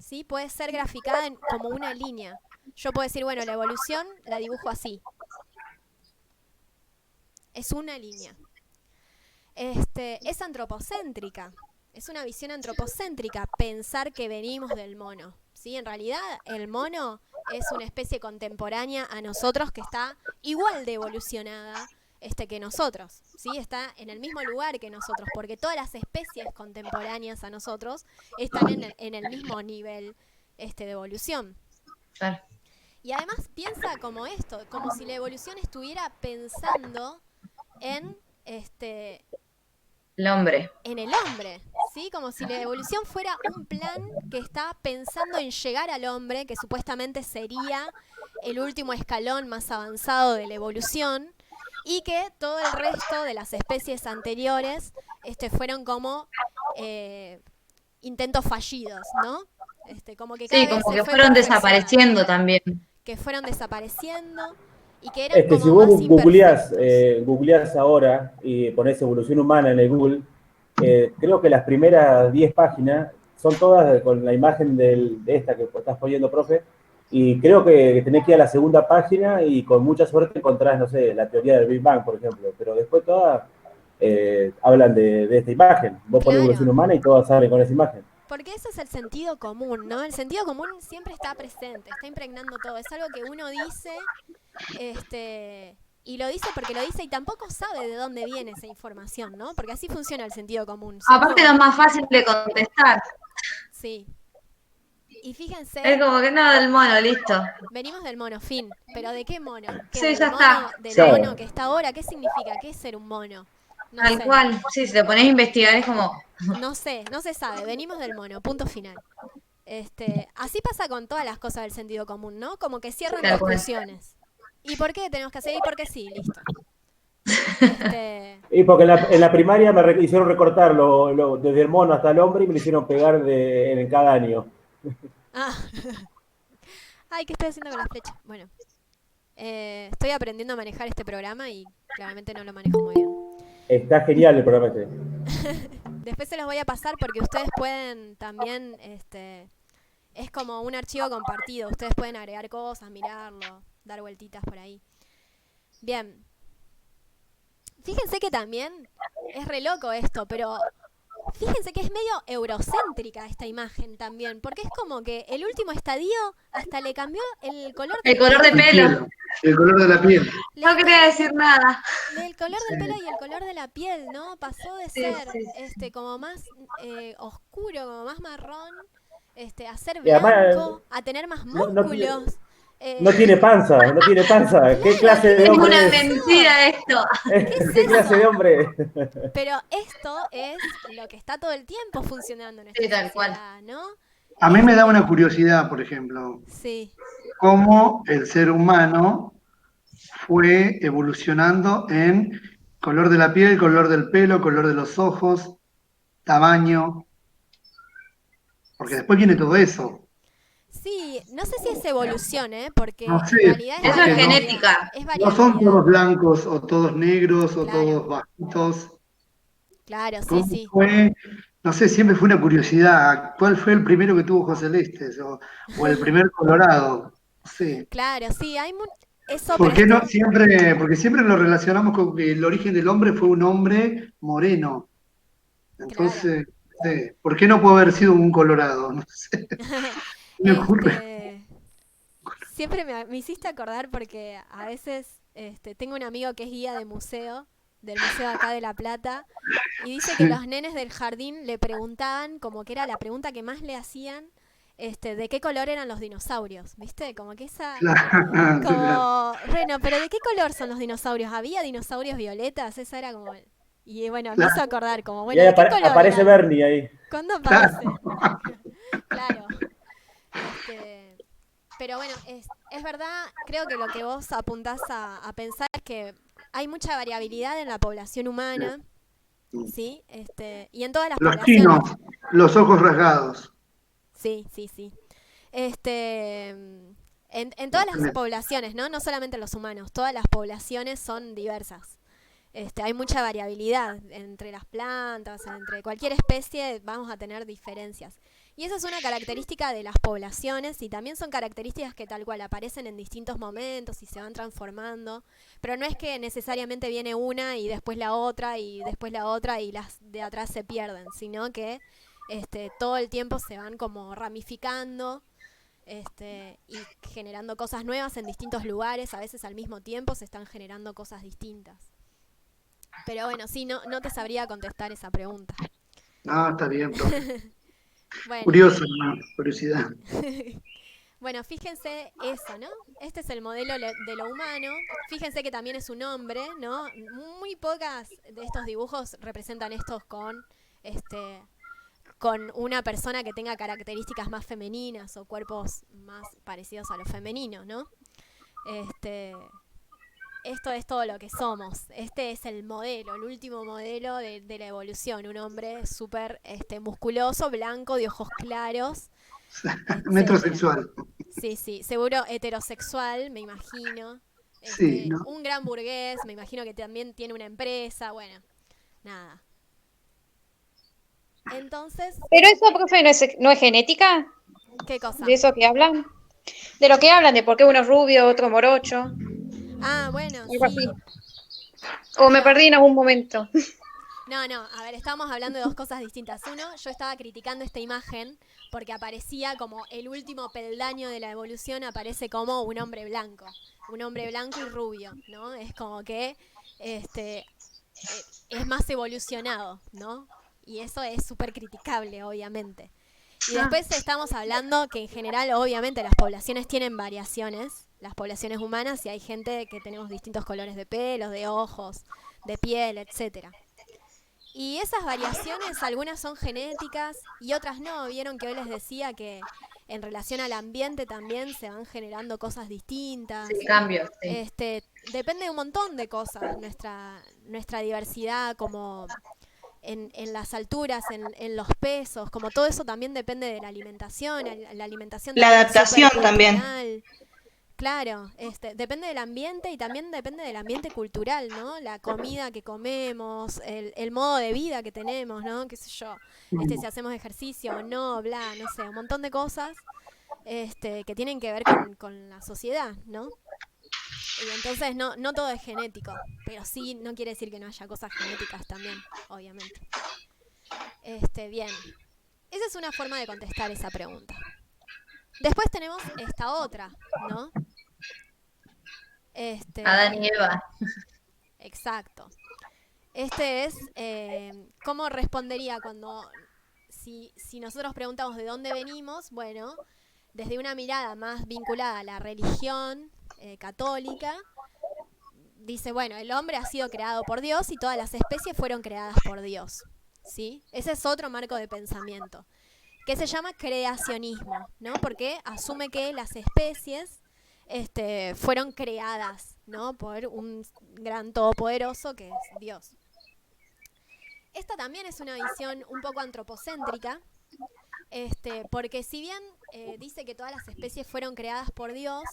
¿sí? Puede ser graficada como una línea. Yo puedo decir, bueno, la evolución la dibujo así. Es una línea. Es antropocéntrica. Es una visión antropocéntrica pensar que venimos del mono, ¿sí? En realidad, el mono es una especie contemporánea a nosotros que está igual de evolucionada que nosotros, ¿sí? Está en el mismo lugar que nosotros, porque todas las especies contemporáneas a nosotros están en el mismo nivel de evolución. Claro. Y además piensa como esto, como si la evolución estuviera pensando en El hombre. en el hombre, ¿sí? Como si la evolución fuera un plan que está pensando en llegar al hombre, que supuestamente sería el último escalón más avanzado de la evolución, y que todo el resto de las especies anteriores fueron como intentos fallidos, ¿no? Como que cada Sí, vez como se que fue fueron perfeccionando, desapareciendo también. que fueron desapareciendo y que eran Si como vos más imperfectos. googleás ahora y ponés evolución humana en el Google, creo que las primeras 10 páginas son todas con la imagen de esta que estás poniendo, profe, y creo que tenés que ir a la segunda página y con mucha suerte encontrás, no sé, la teoría del Big Bang, por ejemplo, pero después todas hablan de esta imagen. Vos ponés evolución Claro. humana y todas salen con esa imagen. Porque ese es el sentido común, ¿no? El sentido común siempre está presente, está impregnando todo. Es algo que uno dice, y lo dice porque lo dice y tampoco sabe de dónde viene esa información, ¿no? Porque así funciona el sentido común. Aparte, es más fácil de contestar. Sí. Y fíjense, Es como que nada, del mono, listo. venimos del mono, fin. ¿Pero de qué mono? ¿Qué, Sí, del ya mono, está. del Sí. mono que está ahora? ¿Qué significa? ¿Qué es ser un mono? No Tal sé. cual. Sí, si te pones a investigar es como... No sé, no se sabe. Venimos del mono, punto final. Así pasa con todas las cosas del sentido común, ¿no? Como que cierran Tal cual. discusiones. ¿Y por qué tenemos que hacer? Y porque sí, listo. Y porque en la primaria me hicieron recortar desde el mono hasta el hombre y me lo hicieron pegar en cada año. Ah. Ay, ¿qué estoy haciendo con la flecha? Bueno, estoy aprendiendo a manejar este programa y claramente no lo manejo muy bien. Está genial el programa este. Después se los voy a pasar porque ustedes pueden también, es como un archivo compartido. Ustedes pueden agregar cosas, mirarlo, dar vueltitas por ahí. Bien. Fíjense que también es re loco esto, pero fíjense que es medio eurocéntrica esta imagen también, porque es como que el último estadio hasta le cambió el color El color de pelo. El color de la piel. No quería decir nada. El color del pelo y el color de la piel, ¿no? Pasó de Sí, ser sí. como más oscuro, como más marrón, a ser Y además, blanco, a tener más músculos. No tiene panza, no tiene panza. ¿Qué clase de Es hombre una es? mentira esto. ¿Qué clase de hombre? Pero esto es lo que está todo el tiempo funcionando en esta Sí, tal sociedad, ¿no? A mí me da una curiosidad, por ejemplo, Sí. cómo el ser humano fue evolucionando en color de la piel, color del pelo, color de los ojos, tamaño, porque después viene todo eso. Sí, no sé si es evolución, ¿eh? Porque No en sé, realidad es Eso es porque no, variabilidad. genética. Es no son variabilidad. todos blancos o todos negros o todos Claro, bajitos. claro, sí, ¿Cómo sí. fue? No sé, siempre fue una curiosidad. ¿Cuál fue el primero que tuvo ojos celestes? O el primer colorado. No sé. Claro, sí, hay eso, ¿Por pero qué esto, no? Siempre, porque siempre lo relacionamos con que el origen del hombre fue un hombre moreno. claro. Entonces, no sé, ¿por qué no puede haber sido un colorado? No sé, me ocurre. Este, siempre me hiciste acordar porque a veces tengo un amigo que es guía de museo, del museo acá de La Plata, y dice que Sí, los nenes del jardín le preguntaban, como que era la pregunta que más le hacían, de qué color eran los dinosaurios, ¿viste? Como que esa, claro, claro. como, bueno, pero ¿de qué color son los dinosaurios? ¿Había dinosaurios violetas? Esa era como, y bueno, me hizo Claro, acordar, como, Y bueno, ahí ¿de qué color aparece eran? Bernie ahí. ¿Cuándo claro. aparece? Claro. Este, pero bueno, es verdad, creo que lo que vos apuntás a pensar es que hay mucha variabilidad en la población humana, ¿sí? Y en todas las Los chinos, poblaciones. los ojos rasgados. Sí, sí, sí. En todas las poblaciones, ¿no? No solamente los humanos, todas las poblaciones son diversas. Hay mucha variabilidad entre las plantas, entre cualquier especie vamos a tener diferencias. Y esa es una característica de las poblaciones y también son características que tal cual aparecen en distintos momentos y se van transformando, pero no es que necesariamente viene una y después la otra y después la otra y las de atrás se pierden, sino que todo el tiempo se van como ramificando y generando cosas nuevas en distintos lugares, a veces al mismo tiempo se están generando cosas distintas. Pero bueno, sí, no te sabría contestar esa pregunta. No, está bien, profe. Bueno, Curioso, ¿no? Curiosidad. bueno, fíjense eso, ¿no? Este es el modelo de lo humano. Fíjense que también es un hombre, ¿no? Muy pocas de estos dibujos representan estos con una persona que tenga características más femeninas o cuerpos más parecidos a los femeninos, ¿no? Este, Esto es todo lo que somos. Este es el modelo, el último modelo de la evolución. Un hombre súper musculoso, blanco, de ojos claros, etcétera. Metrosexual. Sí, sí, seguro heterosexual, me imagino. Sí, ¿no? Un gran burgués, me imagino que también tiene una empresa, bueno, nada. Entonces, Pero eso, profe, no es genética, ¿qué cosa? de eso que hablan. De lo que hablan, de por qué uno es rubio, otro morocho, Ah, bueno, algo así. sí. O me Pero perdí en algún momento. no, no, a ver, estábamos hablando de dos cosas distintas. Uno, yo estaba criticando esta imagen porque aparecía como el último peldaño de la evolución, aparece como un hombre blanco y rubio, ¿no? Es como que es más evolucionado, ¿no? Y eso es súper criticable, obviamente. Y después estamos hablando que en general, obviamente, las poblaciones tienen variaciones, las poblaciones humanas, y hay gente que tenemos distintos colores de pelos, de ojos, de piel, etcétera. Y esas variaciones, algunas son genéticas y otras no. Vieron que hoy les decía que en relación al ambiente también se van generando cosas distintas. Sí, cambios, sí. Depende de un montón de cosas, nuestra diversidad, como en las alturas, en los pesos, como todo eso también depende de la alimentación. La alimentación La también es adaptación súper también. cultural. Claro, depende del ambiente y también depende del ambiente cultural, ¿no? La comida que comemos, el modo de vida que tenemos, ¿no? Qué sé yo, si hacemos ejercicio o no, bla, no sé, un montón de cosas que tienen que ver con la sociedad, ¿no? Y entonces no todo es genético, pero sí no quiere decir que no haya cosas genéticas también, obviamente. Bien, esa es una forma de contestar esa pregunta. Después tenemos esta otra, ¿no? Adán y Eva. Exacto. Es cómo respondería si nosotros preguntamos de dónde venimos, bueno, desde una mirada más vinculada a la religión católica, dice, bueno, el hombre ha sido creado por Dios y todas las especies fueron creadas por Dios, ¿sí? Ese es otro marco de pensamiento, que se llama creacionismo, ¿no? Porque asume que las especies fueron creadas, ¿no? Por un gran todopoderoso que es Dios. Esta también es una visión un poco antropocéntrica, porque si bien dice que todas las especies fueron creadas por Dios,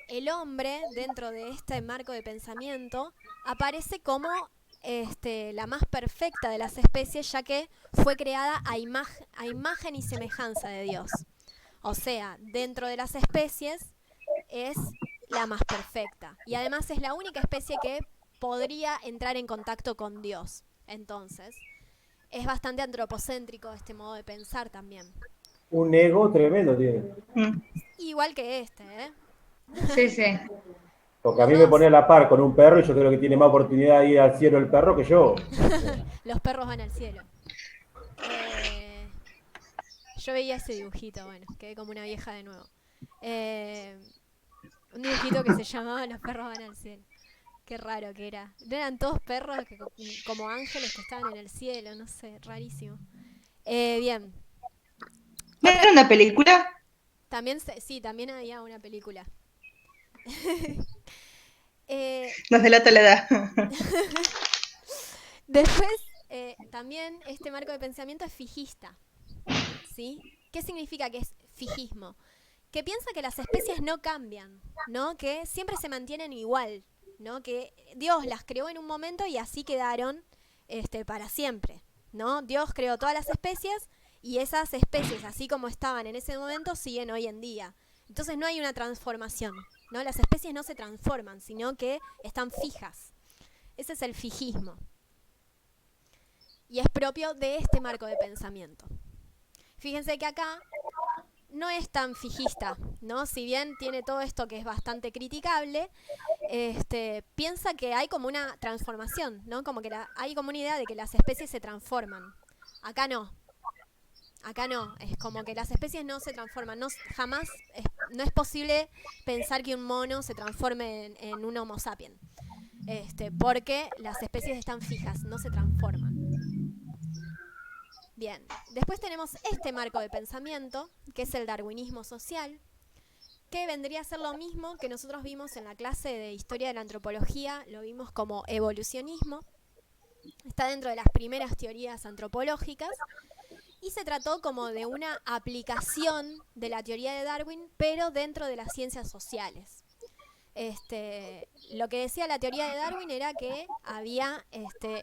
el hombre, dentro de este marco de pensamiento, aparece como la más perfecta de las especies, ya que fue creada a imagen y semejanza de Dios. O sea, dentro de las especies es la más perfecta. Y además es la única especie que podría entrar en contacto con Dios. Entonces, es bastante antropocéntrico este modo de pensar también. Un ego tremendo tiene. Igual que ¿eh? Sí, sí. Porque a mí me pone a la par con un perro y yo creo que tiene más oportunidad de ir al cielo el perro que yo. Los perros van al cielo. Yo veía ese dibujito, bueno, quedé como una vieja de nuevo. Un dibujito que se llamaba Los perros van al cielo. Qué raro que era. ¿No eran todos perros como ángeles que estaban en el cielo? No sé, rarísimo. Bien. ¿No era una película? También también había una película. Nos delata la edad. Después, también este marco de pensamiento es fijista. ¿Sí? ¿Qué significa que es fijismo? Que piensa que las especies no cambian, ¿no? Que siempre se mantienen igual, ¿no? Que Dios las creó en un momento y así quedaron para siempre, ¿no? Dios creó todas las especies y esas especies, así como estaban en ese momento, siguen hoy en día. Entonces no hay una transformación, ¿no? Las especies no se transforman, sino que están fijas. Ese es el fijismo. Y es propio de este marco de pensamiento. Fíjense que acá no es tan fijista, ¿no? Si bien tiene todo esto que es bastante criticable, piensa que hay como una transformación, ¿no? Como que hay como una idea de que las especies se transforman. Acá no. Acá no. Es como que las especies no se transforman. No es posible pensar que un mono se transforme en un Homo sapiens. Porque las especies están fijas, no se transforman. Bien, después tenemos este marco de pensamiento, que es el darwinismo social, que vendría a ser lo mismo que nosotros vimos en la clase de Historia de la Antropología, lo vimos como evolucionismo, está dentro de las primeras teorías antropológicas, y se trató como de una aplicación de la teoría de Darwin, pero dentro de las ciencias sociales. Lo que decía la teoría de Darwin era que había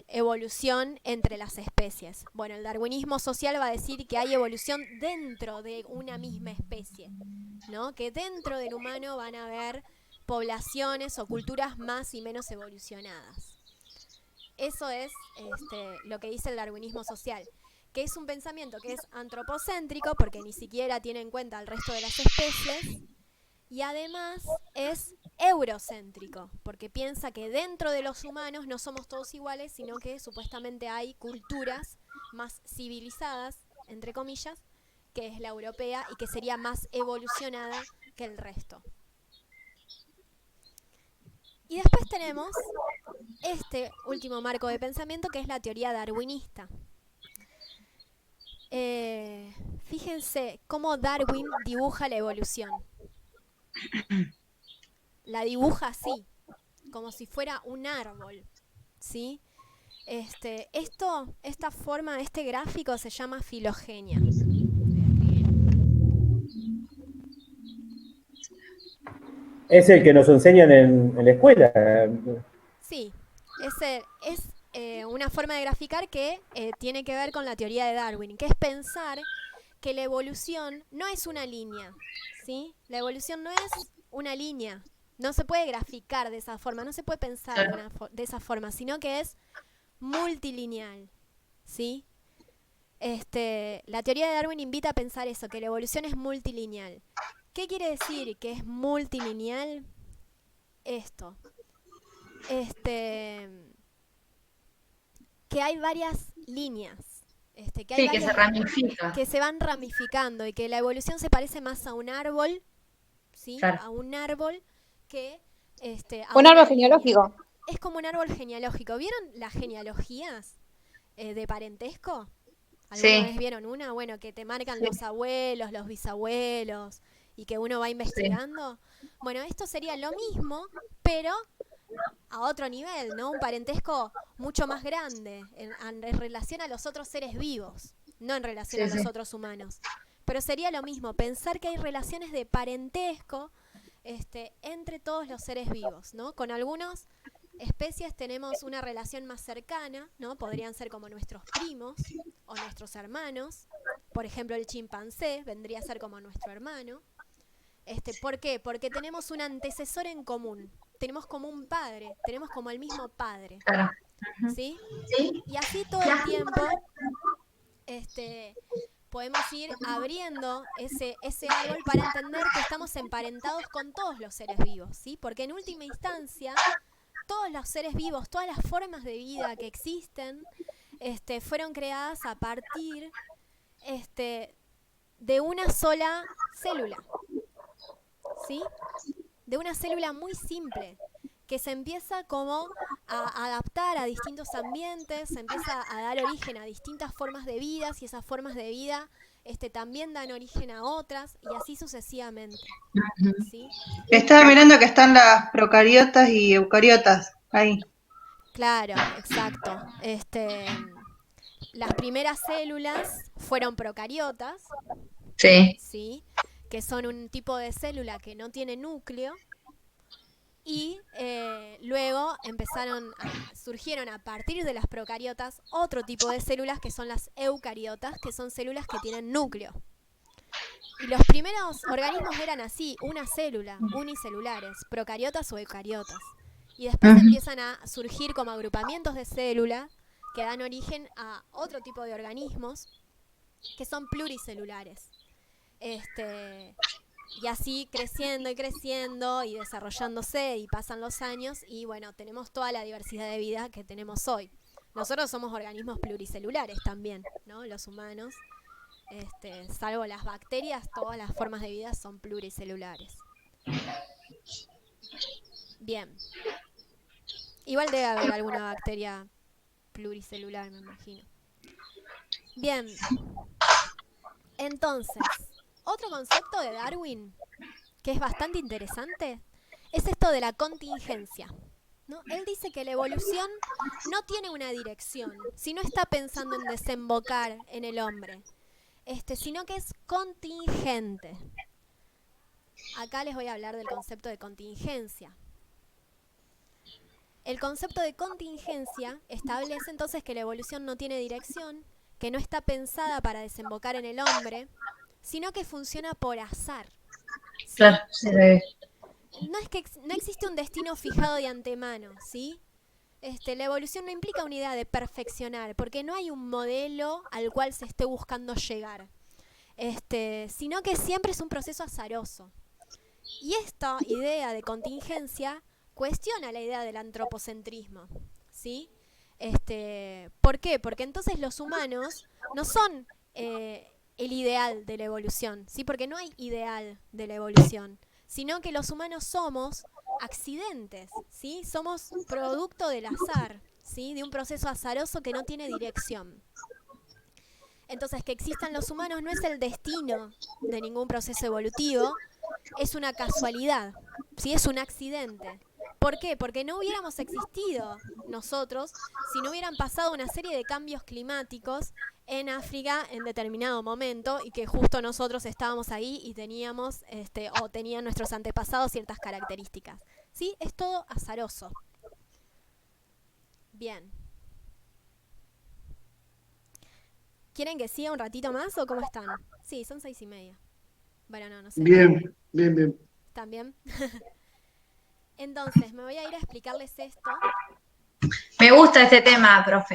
evolución entre las especies. Bueno, el darwinismo social va a decir que hay evolución dentro de una misma especie, ¿no? Que dentro del humano van a haber poblaciones o culturas más y menos evolucionadas. Eso es lo que dice el darwinismo social, que es un pensamiento que es antropocéntrico porque ni siquiera tiene en cuenta al resto de las especies. Y además es eurocéntrico, porque piensa que dentro de los humanos no somos todos iguales, sino que supuestamente hay culturas más civilizadas, entre comillas, que es la europea y que sería más evolucionada que el resto. Y después tenemos este último marco de pensamiento, que es la teoría darwinista. Fíjense cómo Darwin dibuja la evolución. La dibuja así, como si fuera un árbol, ¿sí? Esta forma, este gráfico se llama filogenia. Es el que nos enseñan en la escuela. Sí, es una forma de graficar que tiene que ver con la teoría de Darwin, que es pensar que la evolución no es una línea, ¿sí? La evolución no es una línea, no se puede graficar de esa forma, no se puede pensar de esa forma, sino que es multilineal, ¿sí? La teoría de Darwin invita a pensar eso, que la evolución es multilineal. ¿Qué quiere decir que es multilineal? Esto. Que hay varias líneas. Que hay que se ramifica. Que se van ramificando y que la evolución se parece más a un árbol, ¿sí? Claro. A un árbol que Un árbol genealógico. Es como un árbol genealógico. ¿Vieron las genealogías de parentesco? ¿Alguna vez vieron una? Bueno, que te marcan los abuelos, los bisabuelos, y que uno va investigando. Bueno, esto sería lo mismo, pero a otro nivel, ¿no? Un parentesco mucho más grande en relación a los otros seres vivos, no en relación a los otros humanos. Pero sería lo mismo, pensar que hay relaciones de parentesco entre todos los seres vivos, ¿no? Con algunas especies tenemos una relación más cercana, ¿no? Podrían ser como nuestros primos o nuestros hermanos. Por ejemplo, el chimpancé vendría a ser como nuestro hermano. ¿Por qué? Porque tenemos un antecesor en común. Tenemos como un padre, tenemos como el mismo padre. Claro. ¿Sí? Y así todo el tiempo podemos ir abriendo ese árbol para entender que estamos emparentados con todos los seres vivos, ¿sí? Porque en última instancia, todos los seres vivos, todas las formas de vida que existen, fueron creadas a partir de una sola célula, ¿sí? De una célula muy simple, que se empieza como a adaptar a distintos ambientes, se empieza a dar origen a distintas formas de vida, y esas formas de vida también dan origen a otras, y así sucesivamente, ¿sí? Estaba mirando que están las procariotas y eucariotas ahí. Claro, exacto. Las primeras células fueron procariotas, Sí. ¿sí? Que son un tipo de célula que no tiene núcleo, y luego surgieron a partir de las procariotas otro tipo de células que son las eucariotas, que son células que tienen núcleo. Y los primeros organismos eran así, una célula, unicelulares, procariotas o eucariotas. Y después empiezan a surgir como agrupamientos de células que dan origen a otro tipo de organismos que son pluricelulares. Y así creciendo y creciendo y desarrollándose, y pasan los años y bueno, tenemos toda la diversidad de vida que tenemos hoy. Nosotros somos organismos pluricelulares también, ¿no? Los humanos, salvo las bacterias, todas las formas de vida son pluricelulares. Bien. Igual debe haber alguna bacteria pluricelular, me imagino. Bien. Entonces, otro concepto de Darwin que es bastante interesante es esto de la contingencia, ¿no? Él dice que la evolución no tiene una dirección, sino está pensando en desembocar en el hombre, sino que es contingente. Acá les voy a hablar del concepto de contingencia. El concepto de contingencia establece entonces que la evolución no tiene dirección, que no está pensada para desembocar en el hombre, sino que funciona por azar. ¿Sí? Claro, sí. No existe un destino fijado de antemano, ¿sí? La evolución no implica una idea de perfeccionar, porque no hay un modelo al cual se esté buscando llegar, sino que siempre es un proceso azaroso. Y esta idea de contingencia cuestiona la idea del antropocentrismo, ¿sí? ¿Por qué? Porque entonces los humanos no son el ideal de la evolución, ¿sí? Porque no hay ideal de la evolución, sino que los humanos somos accidentes, ¿sí? Somos producto del azar, ¿sí? De un proceso azaroso que no tiene dirección. Entonces, que existan los humanos no es el destino de ningún proceso evolutivo, es una casualidad, ¿sí? Es un accidente. ¿Por qué? Porque no hubiéramos existido nosotros si no hubieran pasado una serie de cambios climáticos en África en determinado momento, y que justo nosotros estábamos ahí y teníamos, o tenían nuestros antepasados ciertas características. ¿Sí? Es todo azaroso. Bien. ¿Quieren que siga un ratito más o cómo están? Sí, son 6:30. Bueno, no sé. Bien, bien, bien. ¿Están bien? Entonces, me voy a ir a explicarles esto. Me gusta este tema, profe.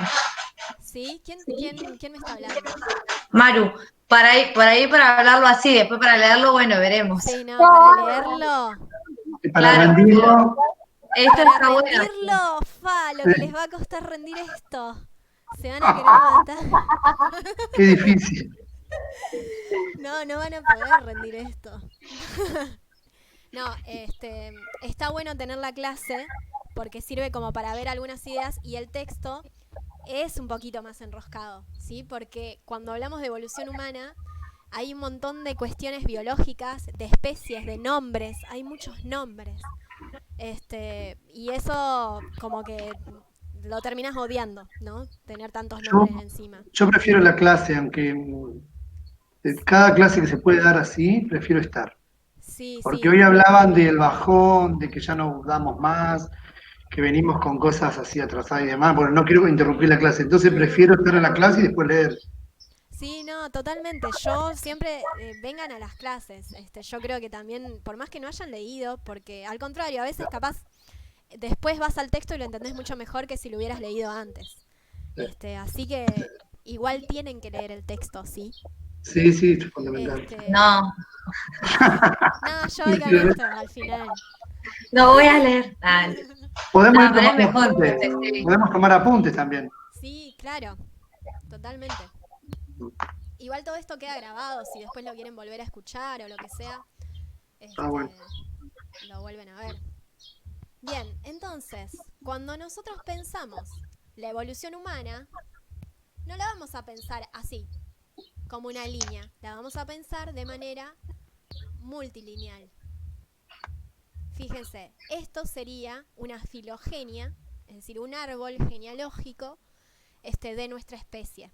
¿Sí? ¿Quién me está hablando? Maru, por ahí para hablarlo así, después para leerlo, bueno, veremos. Sí, no, para leerlo. Para Claro. rendirlo, Esto está Para bueno. rendirlo, lo que les va a costar rendir esto. Se van a querer matar. qué difícil. No van a poder rendir esto. No, está bueno tener la clase porque sirve como para ver algunas ideas, y el texto es un poquito más enroscado, ¿sí? Porque cuando hablamos de evolución humana hay un montón de cuestiones biológicas, de especies, de nombres, hay muchos nombres. Y eso como que lo terminas odiando, ¿no? Tener tantos Yo, nombres encima. yo prefiero la clase, aunque cada clase que se puede dar así, prefiero estar. Sí, Porque sí. hoy hablaban del bajón, de que ya no damos más, que venimos con cosas así atrasadas y demás. Bueno, no quiero interrumpir la clase, entonces No, no. prefiero estar en la clase y después leer. Sí, no, totalmente. Yo siempre vengan a las clases. Yo creo que también, por más que no hayan leído, porque al contrario, a veces capaz después vas al texto y lo entendés mucho mejor que si lo hubieras leído antes. Así que igual tienen que leer el texto, ¿sí? Sí, sí, es fundamental. No, No, yo oigan esto al final. no voy a leer. Ah, Podemos no, ir pero es tomando mejor apuntes. sí. Podemos tomar apuntes también. Sí, claro, totalmente. Igual todo esto queda grabado, si después lo quieren volver a escuchar o lo que sea, Bueno. lo vuelven a ver. Bien, entonces, cuando nosotros pensamos la evolución humana, no la vamos a pensar así, como una línea, la vamos a pensar de manera multilineal. Fíjense, esto sería una filogenia, es decir, un árbol genealógico de nuestra especie.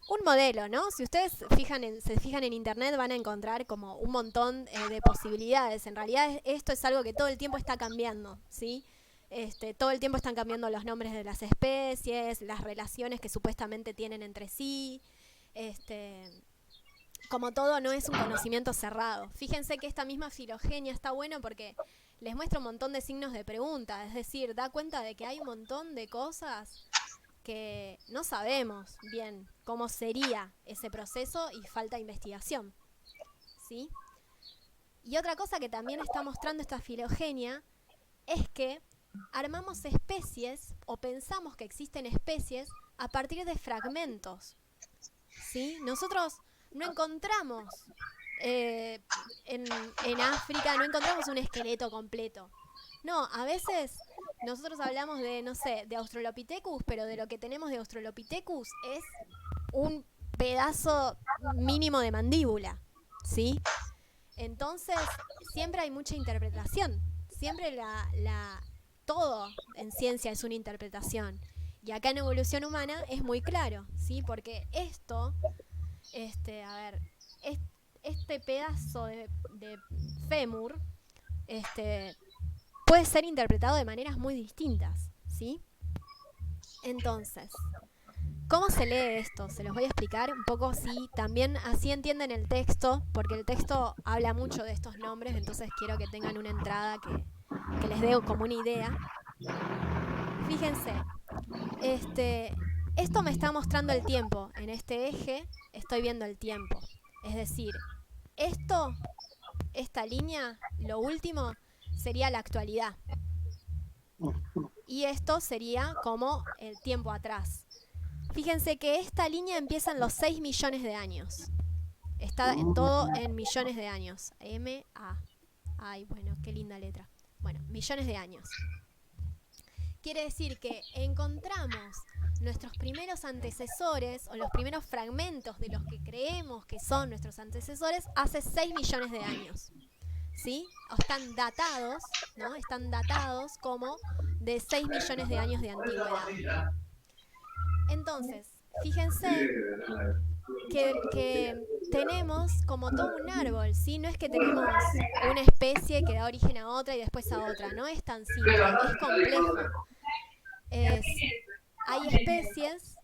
Un modelo, ¿no? Si ustedes se fijan en internet van a encontrar como un montón de posibilidades. En realidad esto es algo que todo el tiempo está cambiando, ¿sí? Todo el tiempo están cambiando los nombres de las especies, las relaciones que supuestamente tienen entre sí. Como todo no es un conocimiento cerrado. Fíjense que esta misma filogenia está bueno porque les muestra un montón de signos de pregunta, es decir, da cuenta de que hay un montón de cosas que no sabemos bien cómo sería ese proceso y falta investigación, ¿sí? Y otra cosa que también está mostrando esta filogenia es que armamos especies o pensamos que existen especies a partir de fragmentos, ¿sí? Nosotros no encontramos en África, no encontramos un esqueleto completo. No, a veces nosotros hablamos de, no sé, de Australopithecus, pero de lo que tenemos de Australopithecus es un pedazo mínimo de mandíbula, ¿sí? Entonces, siempre hay mucha interpretación. Siempre todo en ciencia es una interpretación. Y acá en evolución humana es muy claro, ¿sí? Porque esto, este pedazo de fémur, puede ser interpretado de maneras muy distintas, ¿sí? Entonces, ¿cómo se lee esto? Se los voy a explicar un poco, sí, también así entienden el texto, porque el texto habla mucho de estos nombres, entonces quiero que tengan una entrada que les dé como una idea. Fíjense, esto me está mostrando el tiempo. En este eje estoy viendo el tiempo. Es decir, esta línea, lo último, sería la actualidad. Y esto sería como el tiempo atrás. Fíjense que esta línea empieza en los 6 millones de años. Está todo en millones de años. M-A. Ay, bueno, qué linda letra. Bueno, millones de años. Quiere decir que encontramos nuestros primeros antecesores o los primeros fragmentos de los que creemos que son nuestros antecesores hace 6 millones de años. ¿Sí? O están datados, ¿no? Están datados como de 6 millones de años de antigüedad. Entonces, fíjense que tenemos como todo un árbol, ¿sí? No es que tenemos una especie que da origen a otra y después a otra, no es tan simple, es complejo. Hay especies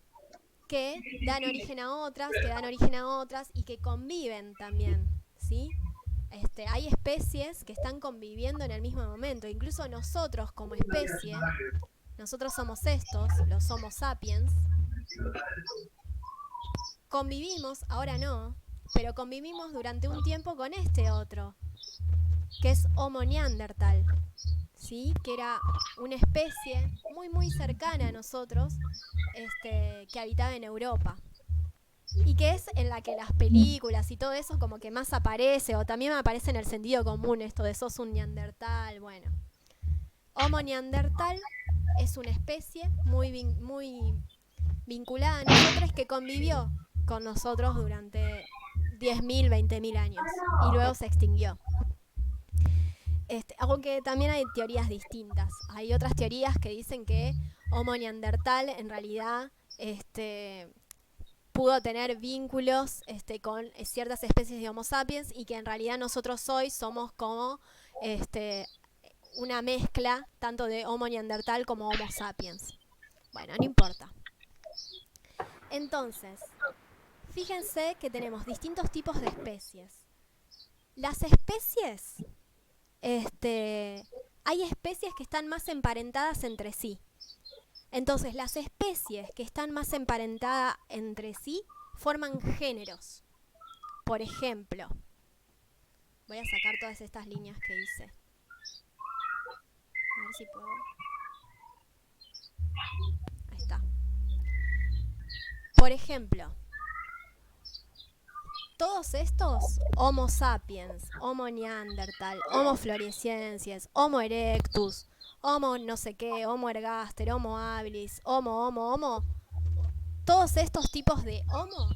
que dan origen a otras, y que conviven también, ¿sí? Hay especies que están conviviendo en el mismo momento, incluso nosotros como especie, nosotros somos los Homo sapiens, convivimos, ahora no, pero convivimos durante un tiempo con este otro, que es Homo neandertal, ¿sí? Que era una especie muy muy cercana a nosotros, que habitaba en Europa. Y que es en la que las películas y todo eso como que más aparece, o también aparece en el sentido común esto de sos un neandertal, bueno. Homo neandertal es una especie muy vinculada a nosotros que convivió con nosotros durante 10.000, 20.000 años y luego se extinguió. Aunque también hay teorías distintas. Hay otras teorías que dicen que Homo neandertal en realidad pudo tener vínculos con ciertas especies de Homo sapiens y que en realidad nosotros hoy somos como una mezcla tanto de Homo neandertal como Homo sapiens. Bueno, no importa. Entonces, fíjense que tenemos distintos tipos de especies. Las especies, hay especies que están más emparentadas entre sí. Entonces, las especies que están más emparentadas entre sí forman géneros. Por ejemplo, voy a sacar todas estas líneas que hice. A ver si puedo. Ahí está. Por ejemplo, todos estos, Homo sapiens, Homo neandertal, Homo floresiensis, Homo erectus, Homo no sé qué, Homo ergaster, Homo habilis, Homo, todos estos tipos de Homo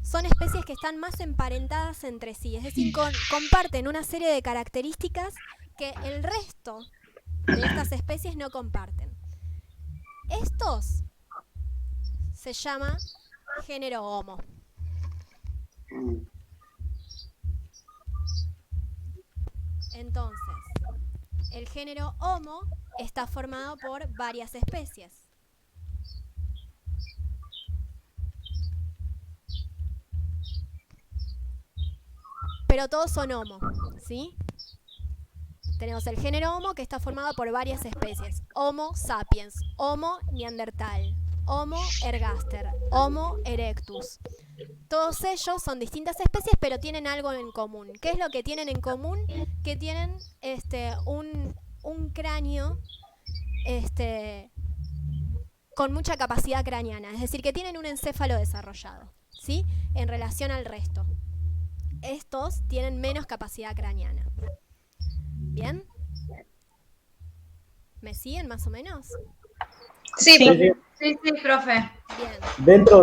son especies que están más emparentadas entre sí, es decir, comparten una serie de características que el resto de estas especies no comparten. Estos se llama género Homo. Entonces, el género Homo está formado por varias especies. Pero todos son Homo, ¿sí? Tenemos el género Homo que está formado por varias especies. Homo sapiens, Homo neandertal, Homo ergaster, Homo erectus. Todos ellos son distintas especies, pero tienen algo en común. ¿Qué es lo que tienen en común? Que tienen un cráneo con mucha capacidad craneana, es decir, que tienen un encéfalo desarrollado, ¿sí? En relación al resto. Estos tienen menos capacidad craneana. ¿Bien? ¿Me siguen más o menos? Sí, Sí. sí, profe. Bien. Dentro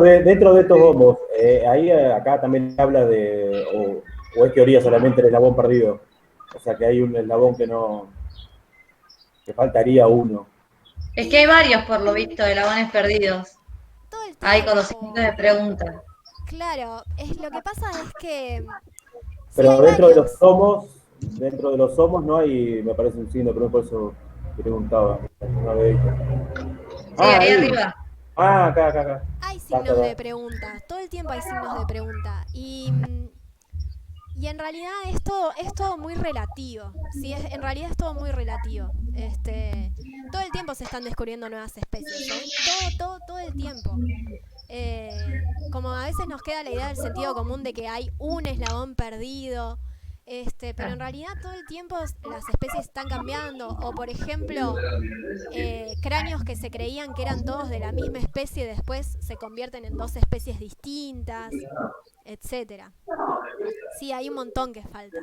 de estos homos, acá también habla o es teoría solamente el eslabón perdido. O sea que hay un eslabón que faltaría uno. Es que hay varios, por lo visto, de eslabones perdidos. Todo el Hay tiempo. conocimientos de preguntas. Claro, lo que pasa es que sí, Pero hay dentro varios. de los homos no hay, me parece un signo, pero por eso te preguntaba. No había visto. Sí, ahí arriba. Acá. Hay signos de pregunta, todo el tiempo hay signos de pregunta. Y en realidad es todo muy relativo, ¿sí? En realidad es todo muy relativo. Todo el tiempo se están descubriendo nuevas especies, ¿eh? Todo el tiempo. Como a veces nos queda la idea del sentido común de que hay un eslabón perdido, pero en realidad todo el tiempo las especies están cambiando. O por ejemplo, cráneos que se creían que eran todos de la misma especie después se convierten en dos especies distintas, etcétera. Sí, hay un montón que falta.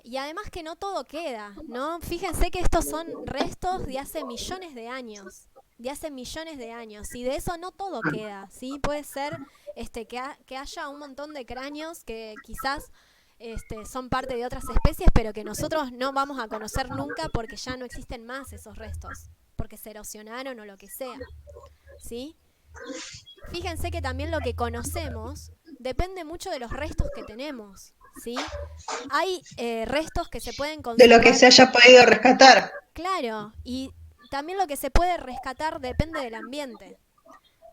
Y además que no todo queda, ¿no? Fíjense que estos son restos de hace millones de años. Y de eso no todo queda, ¿sí? Puede ser que haya un montón de cráneos que quizás son parte de otras especies, pero que nosotros no vamos a conocer nunca porque ya no existen más esos restos, porque se erosionaron o lo que sea, ¿sí? Fíjense que también lo que conocemos depende mucho de los restos que tenemos, ¿sí? Hay restos que se pueden De conservar. lo que se haya podido rescatar. Claro, y también lo que se puede rescatar depende del ambiente.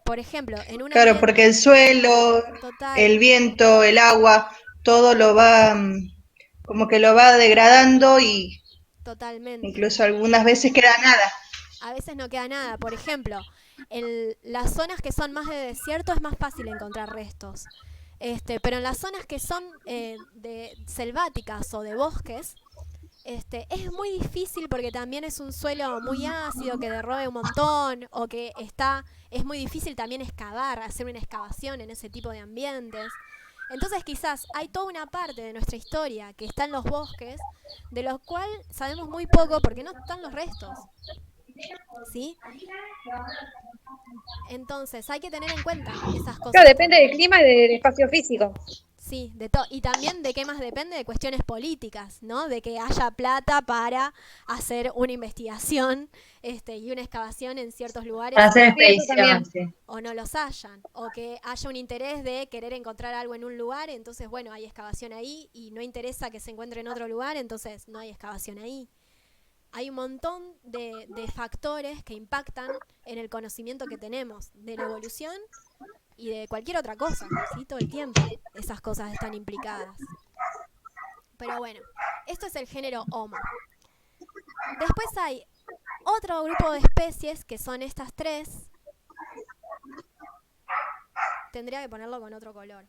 Por ejemplo, en un Claro, ambiente porque el suelo, total, el viento, el agua, todo lo va, como que lo va degradando y totalmente. incluso algunas veces queda nada. A veces no queda nada. Por ejemplo, en las zonas que son más de desierto es más fácil encontrar restos. Pero en las zonas que son de selváticas o de bosques, es muy difícil porque también es un suelo muy ácido que derroe un montón o que es muy difícil también hacer una excavación en ese tipo de ambientes. Entonces quizás hay toda una parte de nuestra historia que está en los bosques, de los cuales sabemos muy poco porque no están los restos. ¿Sí? Entonces, hay que tener en cuenta esas cosas. Claro, depende del también. clima y del espacio físico. Sí, y también de qué más depende de cuestiones políticas, ¿no? De que haya plata para hacer una investigación y una excavación en ciertos lugares Para hacer Sí, eso también. expedición, sí. o no los hayan, o que haya un interés de querer encontrar algo en un lugar, entonces bueno, hay excavación ahí y no interesa que se encuentre en otro lugar, entonces no hay excavación ahí. Hay un montón de factores que impactan en el conocimiento que tenemos de la evolución y de cualquier otra cosa, ¿sí? Todo el tiempo esas cosas están implicadas. Pero bueno, esto es el género Homo. Después hay otro grupo de especies que son estas tres. Tendría que ponerlo con otro color,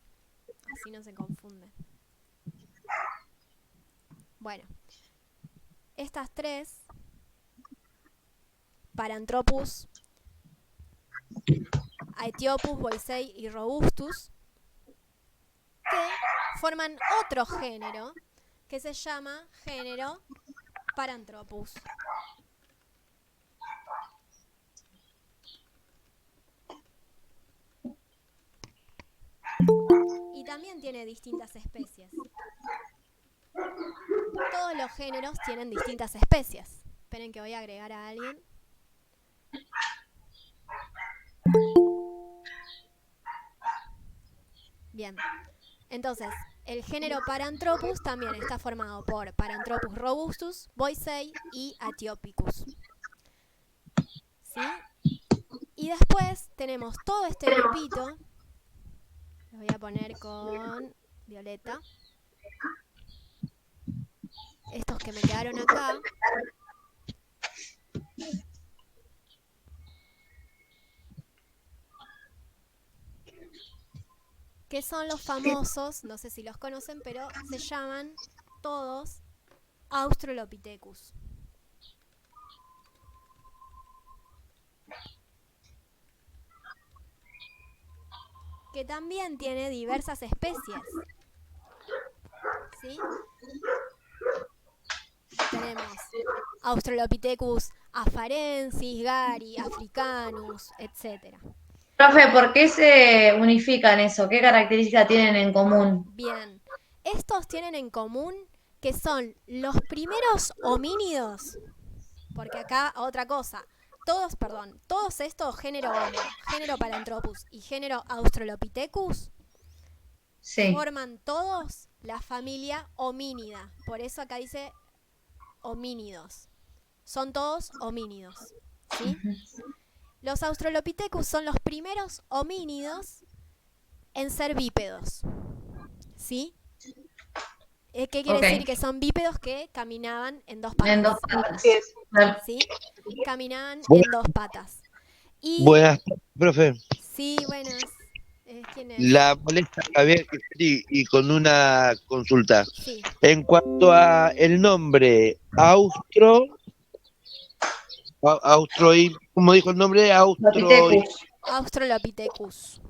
así no se confunde. Bueno, estas tres, Paranthropus, Aethiopus, Boisei y Robustus, que forman otro género que se llama género Paranthropus. Y también tiene distintas especies. Todos los géneros tienen distintas especies. Esperen que voy a agregar a alguien. Bien. Entonces, el género Paranthropus también está formado por Paranthropus robustus, Boisei y Aethiopicus. ¿Sí? Y después tenemos todo este grupito. Lo voy a poner con violeta. Estos que me quedaron acá. Que son los famosos, no sé si los conocen, pero se llaman todos Australopithecus. Que también tiene diversas especies. ¿Sí? Tenemos Australopithecus afarensis, Gary, africanus, etc. Profe, ¿por qué se unifican eso? ¿Qué características tienen en común? Bien, estos tienen en común que son los primeros homínidos, porque acá otra cosa, todos estos, género Homo, género Paranthropus y género Australopithecus, Sí, forman todos la familia homínida, por eso acá dice homínidos, son todos homínidos, ¿sí? Los Australopithecus son los primeros homínidos en ser bípedos, ¿sí? ¿Qué quiere Ok. decir? Que son bípedos que caminaban en dos patas. En dos patas. Así es. Claro. ¿Sí? Caminaban Buenas, en dos patas. Y, buenas, profe. sí, buenas. ¿Quién es? La molesta Javier y con una consulta. Sí, En cuanto a el nombre ¿cómo dijo el nombre? Lopithecus. Australopithecus.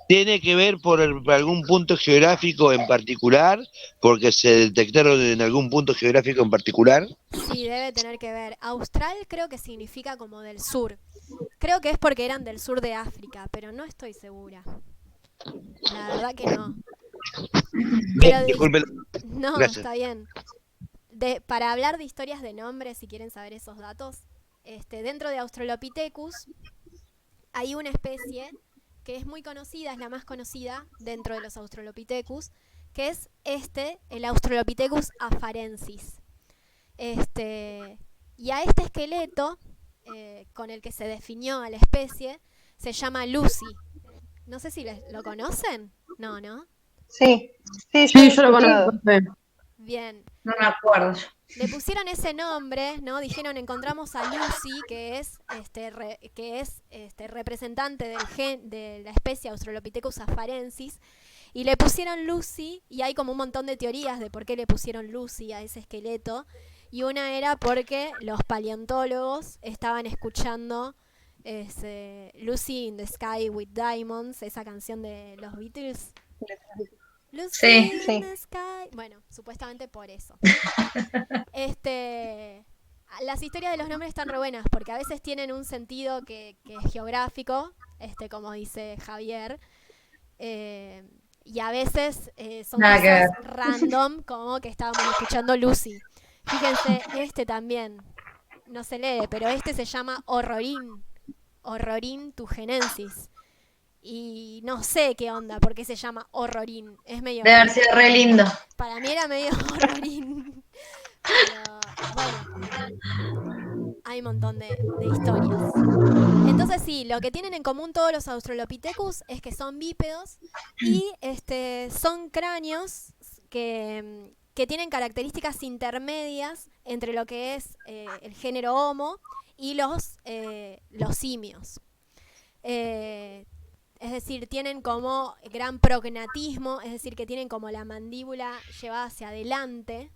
¿Tiene que ver por algún punto geográfico en particular? ¿Porque se detectaron en algún punto geográfico en particular? Sí, debe tener que ver. Austral creo que significa como del sur. Creo que es porque eran del sur de África, pero no estoy segura. La verdad que no. Pero Disculpe. no, Gracias. está bien. Para hablar de historias de nombres, si quieren saber esos datos, dentro de Australopithecus hay una especie que es muy conocida, es la más conocida dentro de los Australopithecus, que es el Australopithecus afarensis. Y a este esqueleto, con el que se definió a la especie, se llama Lucy. No sé si lo conocen. No, ¿no? Sí, sí, Sí, yo yo lo lo escuchado. conozco, profe. Bien. No me acuerdo. Le pusieron ese nombre, ¿no? Dijeron, encontramos a Lucy, que es representante de la especie Australopithecus afarensis, y le pusieron Lucy, y hay como un montón de teorías de por qué le pusieron Lucy a ese esqueleto, y una era porque los paleontólogos estaban escuchando Lucy in the Sky with Diamonds, esa canción de los Beatles. Lucy Sí, in sí. the Sky. Bueno, supuestamente por eso. las historias de los nombres están re buenas, porque a veces tienen un sentido que es geográfico, como dice Javier, y a veces son Nada que cosas ver. random, como que estábamos escuchando Lucy. Fíjense, también, no se lee, pero se llama Horrorín, Horrorín tugenensis. Y no sé qué onda, por qué se llama Horrorín. Es medio... Debe haber sido re lindo. Para mí era medio horrorín. Pero bueno, hay un montón de historias. Entonces sí, lo que tienen en común todos los Australopithecus es que son bípedos y son cráneos que tienen características intermedias entre lo que es el género Homo y los simios. Es decir, tienen como gran prognatismo, es decir, que tienen como la mandíbula llevada hacia adelante.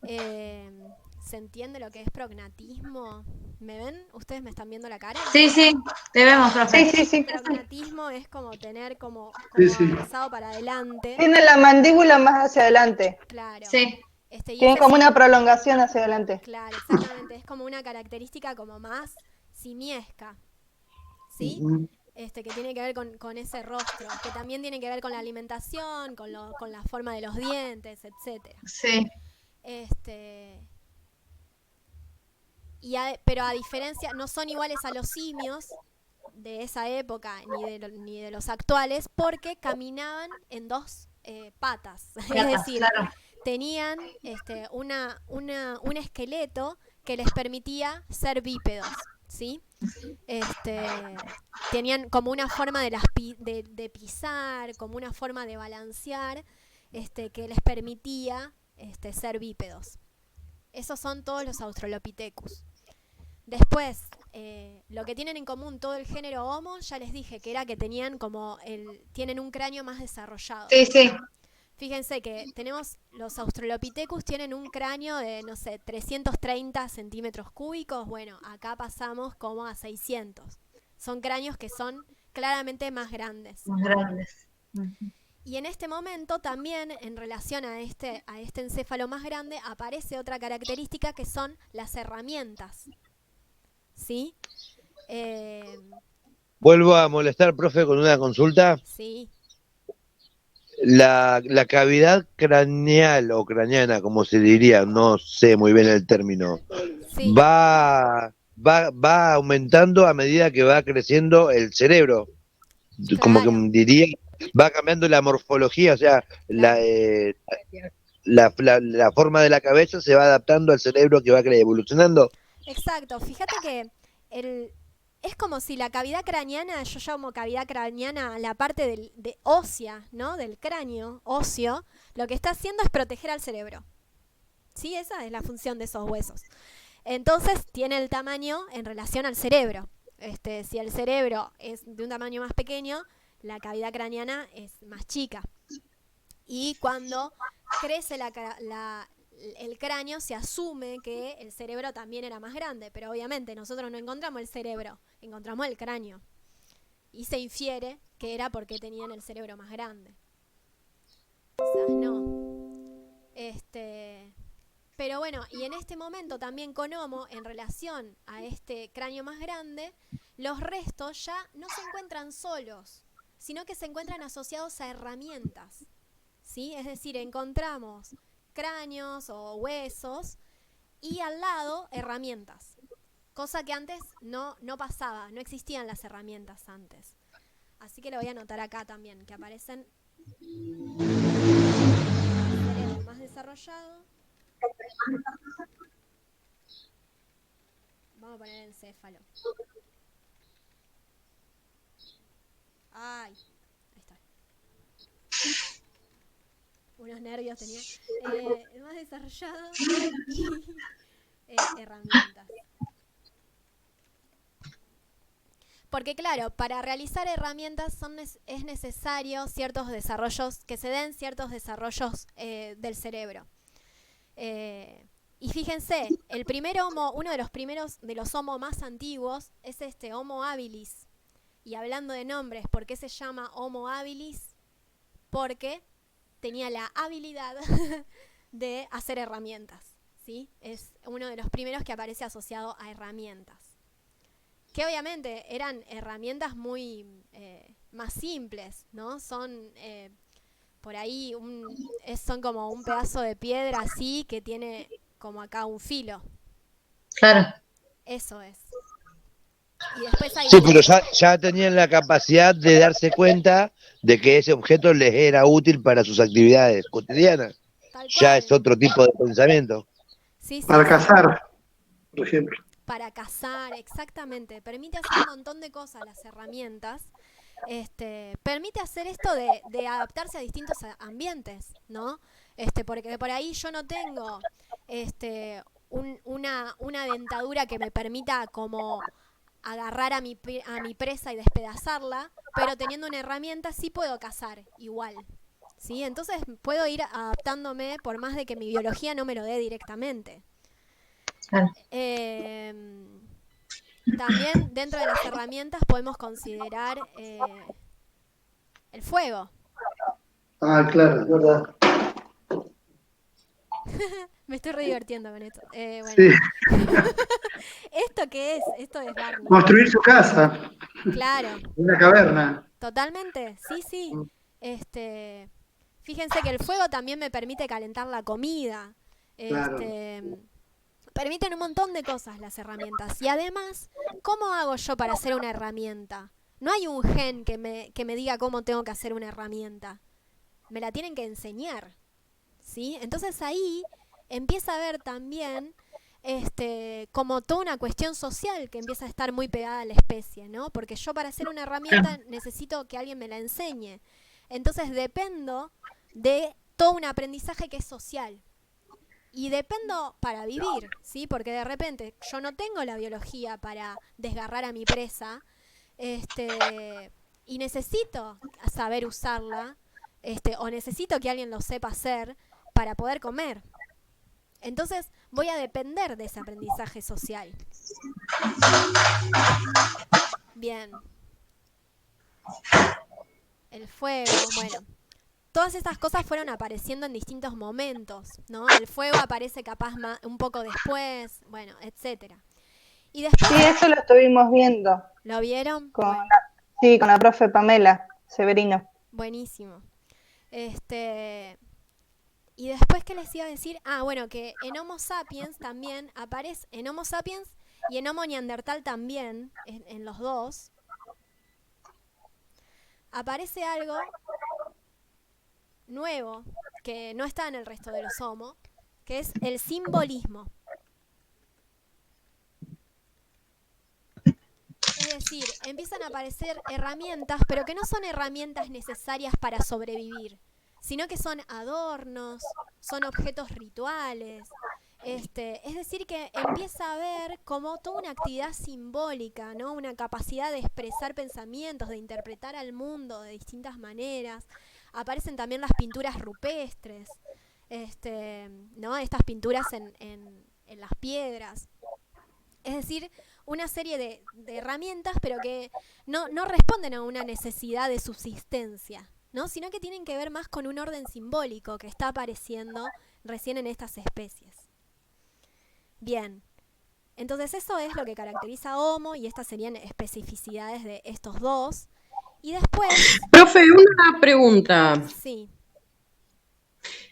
¿Se entiende lo que es prognatismo? ¿Me ven? ¿Ustedes me están viendo la cara? Sí, te vemos, profe. Sí. Prognatismo es como tener como Sí. avanzado para adelante. Tiene la mandíbula más hacia adelante. Claro. Sí. Y Tiene ese como sí, una prolongación hacia adelante. claro, exactamente. Es como una característica como más simiesca. ¿Sí? Que tiene que ver con ese rostro, que también tiene que ver con la alimentación, con la forma de los dientes, etcétera. Sí. Pero a diferencia, no son iguales a los simios de esa época ni de los actuales, porque caminaban en dos patas. Es decir, Claro. tenían un esqueleto que les permitía ser bípedos, ¿sí? Tenían como una forma de pisar, como una forma de balancear, que les permitía ser bípedos. Esos son todos los Australopithecus. Después, lo que tienen en común todo el género Homo, ya les dije que era que tienen un cráneo más desarrollado. Sí. Fíjense que los Australopithecus tienen un cráneo de, 330 centímetros cúbicos. Bueno, acá pasamos como a 600. Son cráneos que son claramente más grandes. Más grandes. Y en este momento también, en relación a este encéfalo más grande, aparece otra característica que son las herramientas. ¿Sí? Vuelvo a molestar, profe, con una consulta. Sí. La cavidad craneal o craneana, como se diría, no sé muy bien el término, Sí. va aumentando a medida que va creciendo el cerebro. Como que Claro. diría, va cambiando la morfología, o sea, Claro. la forma de la cabeza se va adaptando al cerebro que va evolucionando. Exacto. Fíjate que es como si la cavidad craneana, yo llamo cavidad craneana la parte de ósea, ¿no? Del cráneo óseo, lo que está haciendo es proteger al cerebro. ¿Sí? Esa es la función de esos huesos. Entonces tiene el tamaño en relación al cerebro. Si el cerebro es de un tamaño más pequeño, la cavidad craneana es más chica. Y cuando crece el cráneo, se asume que el cerebro también era más grande, pero obviamente nosotros no encontramos el cerebro, encontramos el cráneo. Y se infiere que era porque tenían el cerebro más grande. Quizás no. Pero bueno, y en este momento también con Homo, en relación a este cráneo más grande, los restos ya no se encuentran solos, sino que se encuentran asociados a herramientas. ¿Sí? Es decir, encontramos cráneos o huesos y al lado herramientas, cosa que antes no pasaba, no existían las herramientas antes. Así que lo voy a anotar acá también, que aparecen cerebro más desarrollado. Vamos a poner encéfalo. Ay, ahí está. Unos nervios tenía. Más desarrollado y herramientas. Porque claro, para realizar herramientas es necesario ciertos desarrollos, que se den ciertos desarrollos del cerebro. Y fíjense, el primer Homo, uno de los primeros de los Homo más antiguos es Homo habilis. Y hablando de nombres, ¿por qué se llama Homo habilis? Porque tenía la habilidad de hacer herramientas. ¿sí? Es uno de los primeros que aparece asociado a herramientas. Que obviamente eran herramientas muy más simples, ¿no? Son por ahí, son como un pedazo de piedra así que tiene como acá un filo. Claro. Eso es. Y después hay Sí, pero ya tenían la capacidad de darse cuenta de que ese objeto les era útil para sus actividades cotidianas. tal Ya es cual. otro tipo de pensamiento. Sí, sí, Para sí. cazar, por ejemplo. Para cazar, exactamente. Permite hacer un montón de cosas las herramientas. Permite hacer esto de adaptarse a distintos ambientes, ¿no? Porque por ahí yo no tengo una dentadura que me permita como agarrar a mi presa y despedazarla, pero teniendo una herramienta sí puedo cazar igual, ¿sí? Entonces puedo ir adaptándome por más de que mi biología no me lo dé directamente. Claro. También dentro de las herramientas podemos considerar el fuego. Ah, claro, es verdad. Me estoy re divirtiendo con esto. Bueno. Sí, ¿Esto qué es? Esto es Barney. construir su casa, Claro, una caverna. totalmente. Sí, sí. Fíjense que el fuego también me permite calentar la comida. Claro. Permiten un montón de cosas las herramientas. Y además, ¿cómo hago yo para hacer una herramienta? No hay un gen que me diga cómo tengo que hacer una herramienta. Me la tienen que enseñar, ¿sí? Entonces ahí empieza a haber también como toda una cuestión social que empieza a estar muy pegada a la especie, ¿no? Porque yo para hacer una herramienta necesito que alguien me la enseñe. Entonces dependo de todo un aprendizaje que es social. Y dependo para vivir, ¿sí? Porque de repente yo no tengo la biología para desgarrar a mi presa, y necesito saber usarla, o necesito que alguien lo sepa hacer para poder comer. Entonces voy a depender de ese aprendizaje social. Bien. El fuego, bueno. Todas estas cosas fueron apareciendo en distintos momentos, ¿no? El fuego aparece capaz un poco después, bueno, etcétera. Y después... Sí, eso lo estuvimos viendo. ¿Lo vieron? Con Bueno. Sí, con la profe Pamela Severino. Buenísimo. Y después, ¿qué les iba a decir? Ah, bueno, que en Homo sapiens también aparece, en Homo sapiens y en Homo neandertal también, en los dos, aparece algo nuevo que no está en el resto de los Homo, que es el simbolismo. Es decir, empiezan a aparecer herramientas, pero que no son herramientas necesarias para sobrevivir, sino que son adornos, son objetos rituales. Es decir, que empieza a haber como toda una actividad simbólica, ¿no? Una capacidad de expresar pensamientos, de interpretar al mundo de distintas maneras. Aparecen también las pinturas rupestres, ¿no? Estas pinturas en las piedras. Es decir, una serie de herramientas, pero que no responden a una necesidad de subsistencia, ¿no? Sino que tienen que ver más con un orden simbólico que está apareciendo recién en estas especies. Bien, entonces eso es lo que caracteriza a Homo y estas serían especificidades de estos dos. Y después... Profe, una pregunta. Sí.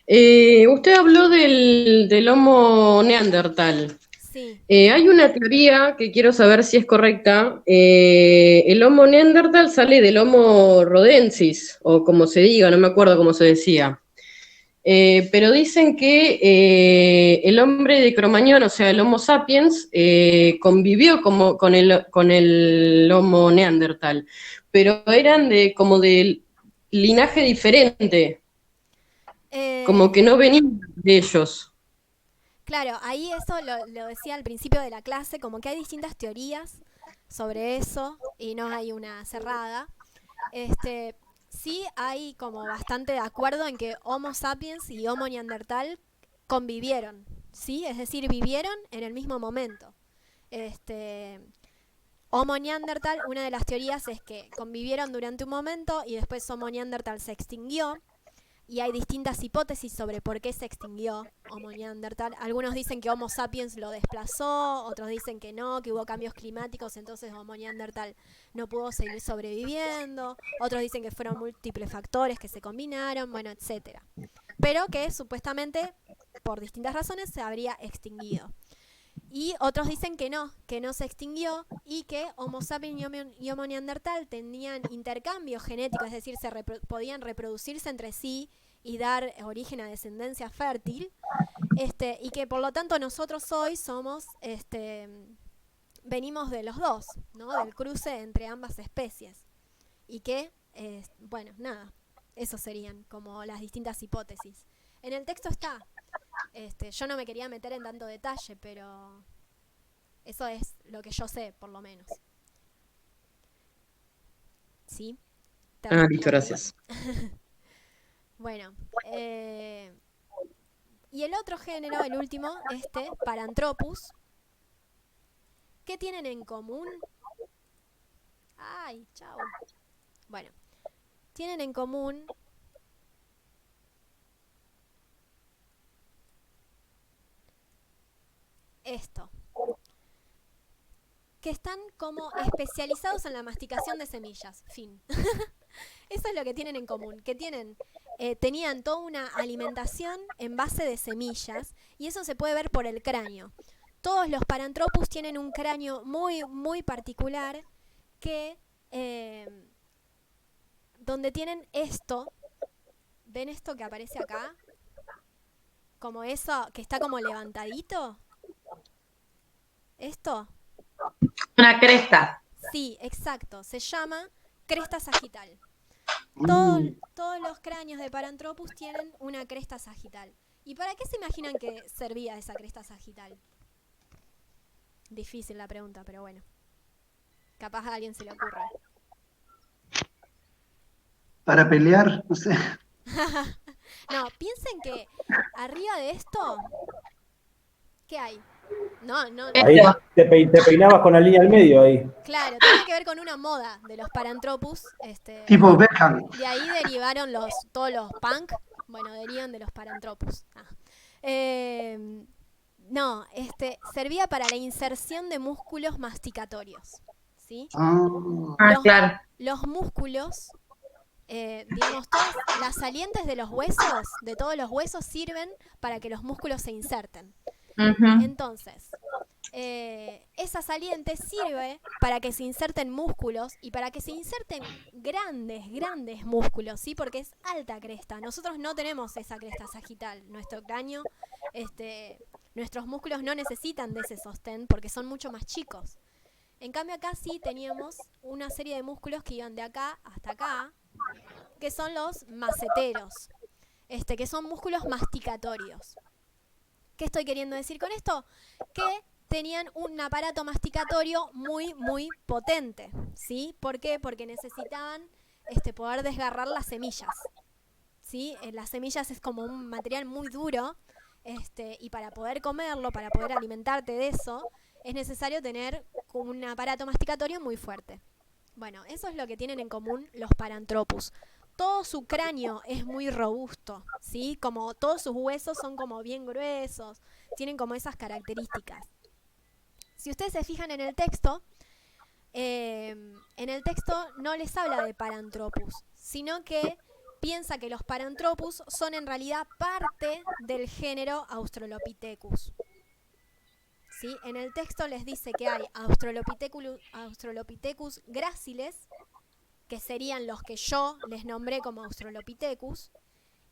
Usted habló del Homo neandertal. Sí. Hay una teoría que quiero saber si es correcta. El Homo neandertal sale del Homo rhodensis, o como se diga, no me acuerdo cómo se decía. Pero dicen que el hombre de Cromañón, o sea, el Homo sapiens, convivió con el Homo neandertal, pero eran como de linaje diferente, como que no venían de ellos. Claro, ahí eso lo decía al principio de la clase, como que hay distintas teorías sobre eso y no hay una cerrada. Sí hay como bastante de acuerdo en que Homo sapiens y Homo neandertal convivieron, ¿sí? Es decir, vivieron en el mismo momento. Homo neandertal, una de las teorías es que convivieron durante un momento y después Homo neandertal se extinguió. y hay distintas hipótesis sobre por qué se extinguió Homo neandertal. Algunos dicen que Homo sapiens lo desplazó, otros dicen que no, que hubo cambios climáticos, entonces Homo neandertal no pudo seguir sobreviviendo. Otros dicen que fueron múltiples factores que se combinaron, bueno, etcétera. Pero que supuestamente, por distintas razones, se habría extinguido. Y otros dicen que no se extinguió y que Homo sapiens y Homo neandertal tenían intercambio genético, es decir, podían reproducirse entre sí y dar origen a descendencia fértil, y que por lo tanto nosotros hoy somos, venimos de los dos, ¿no? Del cruce entre ambas especies. Y que, bueno, nada, esos serían como las distintas hipótesis. En el texto está. Yo no me quería meter en tanto detalle, pero eso es lo que yo sé, por lo menos. ¿Sí? Listo, gracias. Bueno, y el otro género, el último, Paranthropus, ¿qué tienen en común? Ay, chao. Bueno, tienen en común esto, que están como especializados en la masticación de semillas, fin. Eso es lo que tienen en común, que tenían toda una alimentación en base de semillas, y eso se puede ver por el cráneo. Todos los Paranthropus tienen un cráneo muy, muy particular, que donde tienen esto, ¿ven esto que aparece acá? Como eso, que está como levantadito. ¿Esto? Una cresta. Sí, exacto. Se llama cresta sagital. Todos los cráneos de Paranthropus tienen una cresta sagital. ¿Y para qué se imaginan que servía esa cresta sagital? Difícil la pregunta, pero bueno. Capaz a alguien se le ocurre. Para pelear, no sé. No, piensen que arriba de esto, ¿qué hay? No. Ahí te peinabas con la línea al medio ahí. Claro, tiene que ver con una moda de los Paranthropus. Tipo Beckham. De ahí derivaron todos los punk. Bueno, derivan de los Paranthropus. No, servía para la inserción de músculos masticatorios. ¿Sí? Claro. Los músculos, digamos, todas las salientes de los huesos, de todos los huesos, sirven para que los músculos se inserten. Entonces, esa saliente sirve para que se inserten músculos y para que se inserten grandes músculos, ¿sí? Porque es alta cresta. Nosotros no tenemos esa cresta sagital. Nuestro cráneo, nuestros músculos no necesitan de ese sostén porque son mucho más chicos. En cambio acá sí teníamos una serie de músculos que iban de acá hasta acá, que son los maceteros, que son músculos masticatorios. ¿Qué estoy queriendo decir con esto? Que tenían un aparato masticatorio muy, muy potente, ¿sí? ¿Por qué? Porque necesitaban poder desgarrar las semillas, ¿sí? Las semillas es como un material muy duro, y para poder comerlo, para poder alimentarte de eso, es necesario tener un aparato masticatorio muy fuerte. Bueno, eso es lo que tienen en común los Paranthropus. Todo su cráneo es muy robusto, ¿sí? Como todos sus huesos son como bien gruesos, tienen como esas características. Si ustedes se fijan en el texto no les habla de Paranthropus, sino que piensa que los Paranthropus son en realidad parte del género Australopithecus. ¿Sí? En el texto les dice que hay Australopithecus graciles, que serían los que yo les nombré como Australopithecus,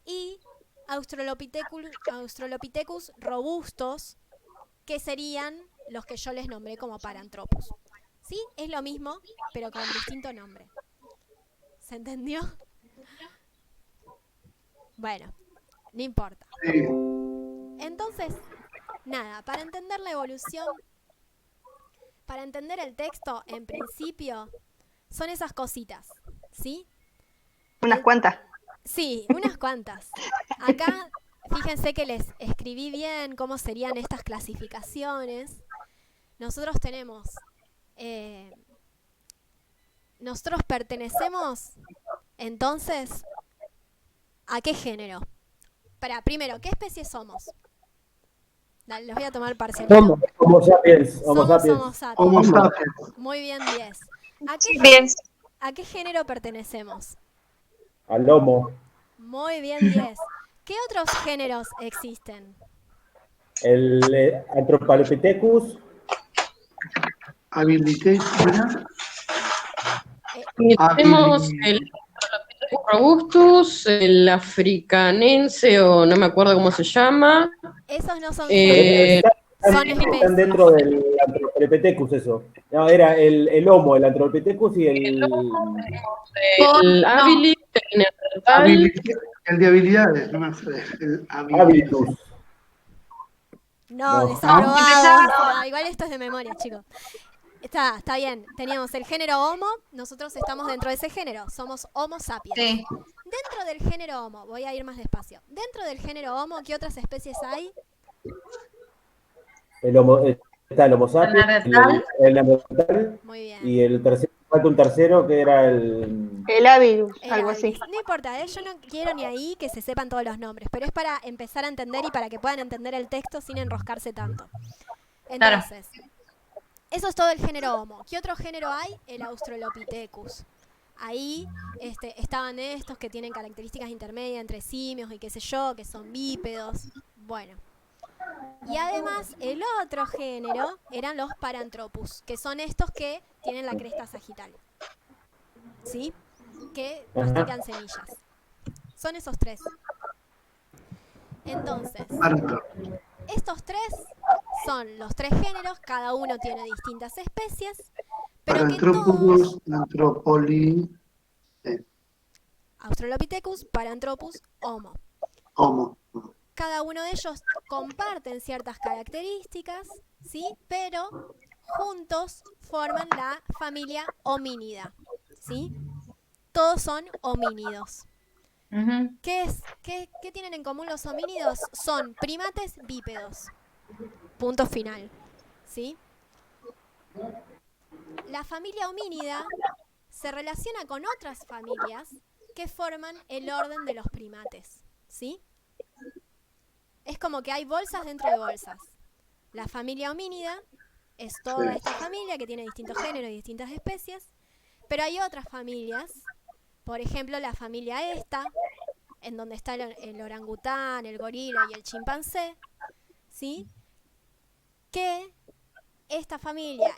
y Australopithecus robustos, que serían los que yo les nombré como Paranthropus. ¿Sí? Es lo mismo, pero con distinto nombre. ¿Se entendió? Bueno, no importa. Entonces, nada, para entender la evolución, para entender el texto, en principio, son esas cositas, ¿sí? Unas cuantas. Sí, unas cuantas. Acá, fíjense que les escribí bien cómo serían estas clasificaciones. Nosotros nosotros pertenecemos, entonces, ¿A qué género? Primero, ¿qué especie somos? Dale, los voy a tomar parcialmente. Homo sapiens. Homo Somos sapiens. Homo sapiens. Homo sapiens. Muy bien, 10. ¿A qué género pertenecemos? Al Homo. Muy bien, 10. ¿Qué otros géneros existen? El Anthropalopithecus. Habilité. Y tenemos el Robustus, el africanense, o no me acuerdo cómo se llama. Esos no son Eh, géneros, son Están especies. dentro del Anthropalopithecus, eso. No, era el Homo, el Anthropalopithecus y el el Habilis, el Neandertal. El de habilidades, no me acuerdo. El Habitus. No, No. desaprobado. No, igual esto es de memoria, chicos. Está bien. Teníamos el género Homo, nosotros estamos dentro de ese género, somos Homo sapiens. Sí. Dentro del género Homo, voy a ir más despacio. Dentro del género Homo, ¿qué otras especies hay? Está el Homo sapiens, el Neandertal Muy bien. y el tercero, falta un tercero que era el El Avidus, El algo así. Habilis. No importa, yo no quiero ni ahí que se sepan todos los nombres, pero es para empezar a entender y para que puedan entender el texto sin enroscarse tanto. Entonces, eso es todo el género Homo. ¿Qué otro género hay? El Australopithecus. Ahí estaban estos que tienen características intermedias entre simios y qué sé yo, que son bípedos. Bueno. Y además, el otro género eran los Paranthropus, que son estos que tienen la cresta sagital. ¿Sí? Que mastican semillas. Son esos tres. Entonces, estos tres son los tres géneros, cada uno tiene distintas especies, pero que todos... Paranthropus, Anthropoli, Australopithecus, Paranthropus, Homo. Homo. Cada uno de ellos comparten ciertas características, ¿sí? Pero juntos forman la familia homínida, ¿sí? Todos son homínidos. ¿Qué tienen en común los homínidos? Son primates bípedos. Punto final, ¿sí? La familia homínida se relaciona con otras familias que forman el orden de los primates, ¿sí? Es como que hay bolsas dentro de bolsas. La familia homínida es toda esta familia que tiene distintos géneros y distintas especies, pero hay otras familias, por ejemplo la familia esta, en donde está el orangután, el gorila y el chimpancé, ¿sí? Que esta familia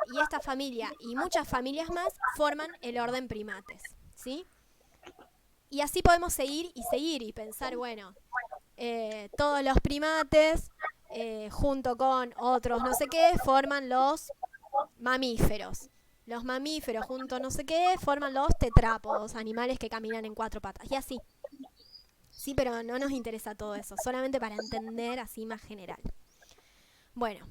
y muchas familias más forman el orden primates, ¿sí? Y así podemos seguir y pensar, bueno, todos los primates, junto con otros no sé qué, forman los mamíferos. Los mamíferos junto no sé qué forman los tetrápodos, animales que caminan en 4 patas. Y así. Sí, pero no nos interesa todo eso, solamente para entender así más general. Bueno,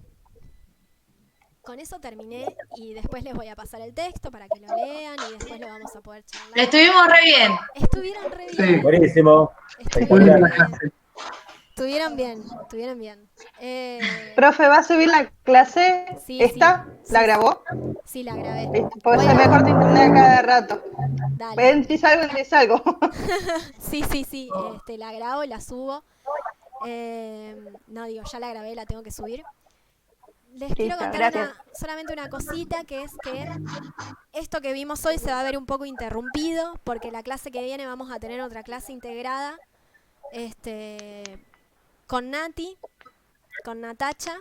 con eso terminé y después les voy a pasar el texto para que lo lean y después lo vamos a poder charlar. Le estuvimos re bien. Estuvieron re bien. Sí. Buenísimo. Estuvieron re bien. Estuvieron bien. Profe, ¿va a subir la clase Sí, esta? sí, ¿La sí. grabó? Sí, la grabé. Pues Bueno. se me corta internet a cada rato. Dale. Ven, si salgo, si salgo. Sí. La grabo y la subo. No, digo, ya la grabé, la tengo que subir. Les quiero Listo, contar gracias. solamente una cosita, que es que esto que vimos hoy se va a ver un poco interrumpido, porque la clase que viene vamos a tener otra clase integrada con Nati, con Natacha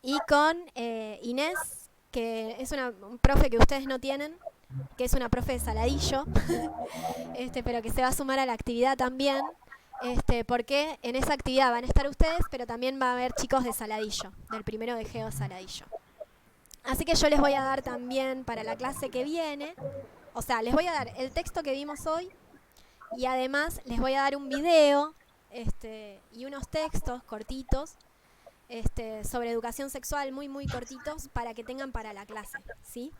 y con Inés, que es un profe que ustedes no tienen, que es una profe de Saladillo, pero que se va a sumar a la actividad también, porque en esa actividad van a estar ustedes, pero también va a haber chicos de Saladillo, del primero de Geo Saladillo. Así que yo les voy a dar también para la clase que viene, o sea, les voy a dar el texto que vimos hoy y además les voy a dar un video y unos textos cortitos sobre educación sexual, muy, muy cortitos, para que tengan para la clase, ¿sí?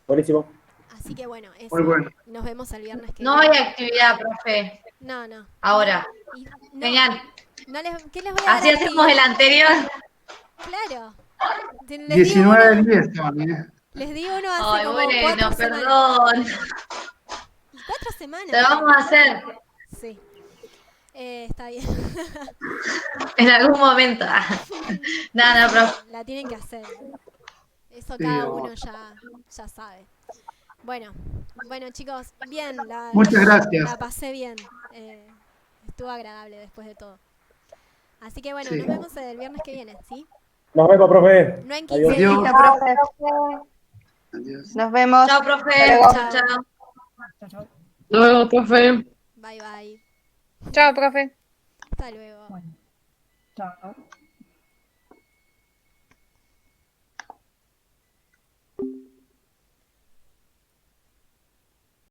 Buenísimo. Así que bueno, eso. Muy bueno. Nos vemos el viernes que No viene. hay actividad, profe. No. Ahora. Genial. ¿Qué les voy a dar? Así hacemos el anterior. Claro. Les 19 digo del 10 también. Les di uno hace Ay, como bueno, 4 semanas. perdón. 4 semanas. Lo vamos a hacer. Sí. Está bien. En algún momento. Nada, no, profe. La tienen que hacer. Eso Sí, cada vamos. uno ya sabe. Bueno, chicos, bien, Muchas la gracias. pasé bien. Estuvo agradable después de todo. Así que bueno, Sí. nos vemos el viernes que viene, ¿sí? Nos vemos, profe. No en Adiós. 15 Adiós. días. Chao, profe. Adiós. Nos vemos. Chao, Hasta profe. luego. Chao, chao. Nos vemos, profe. Bye, bye. Chao, profe. Hasta luego. Bueno, chao.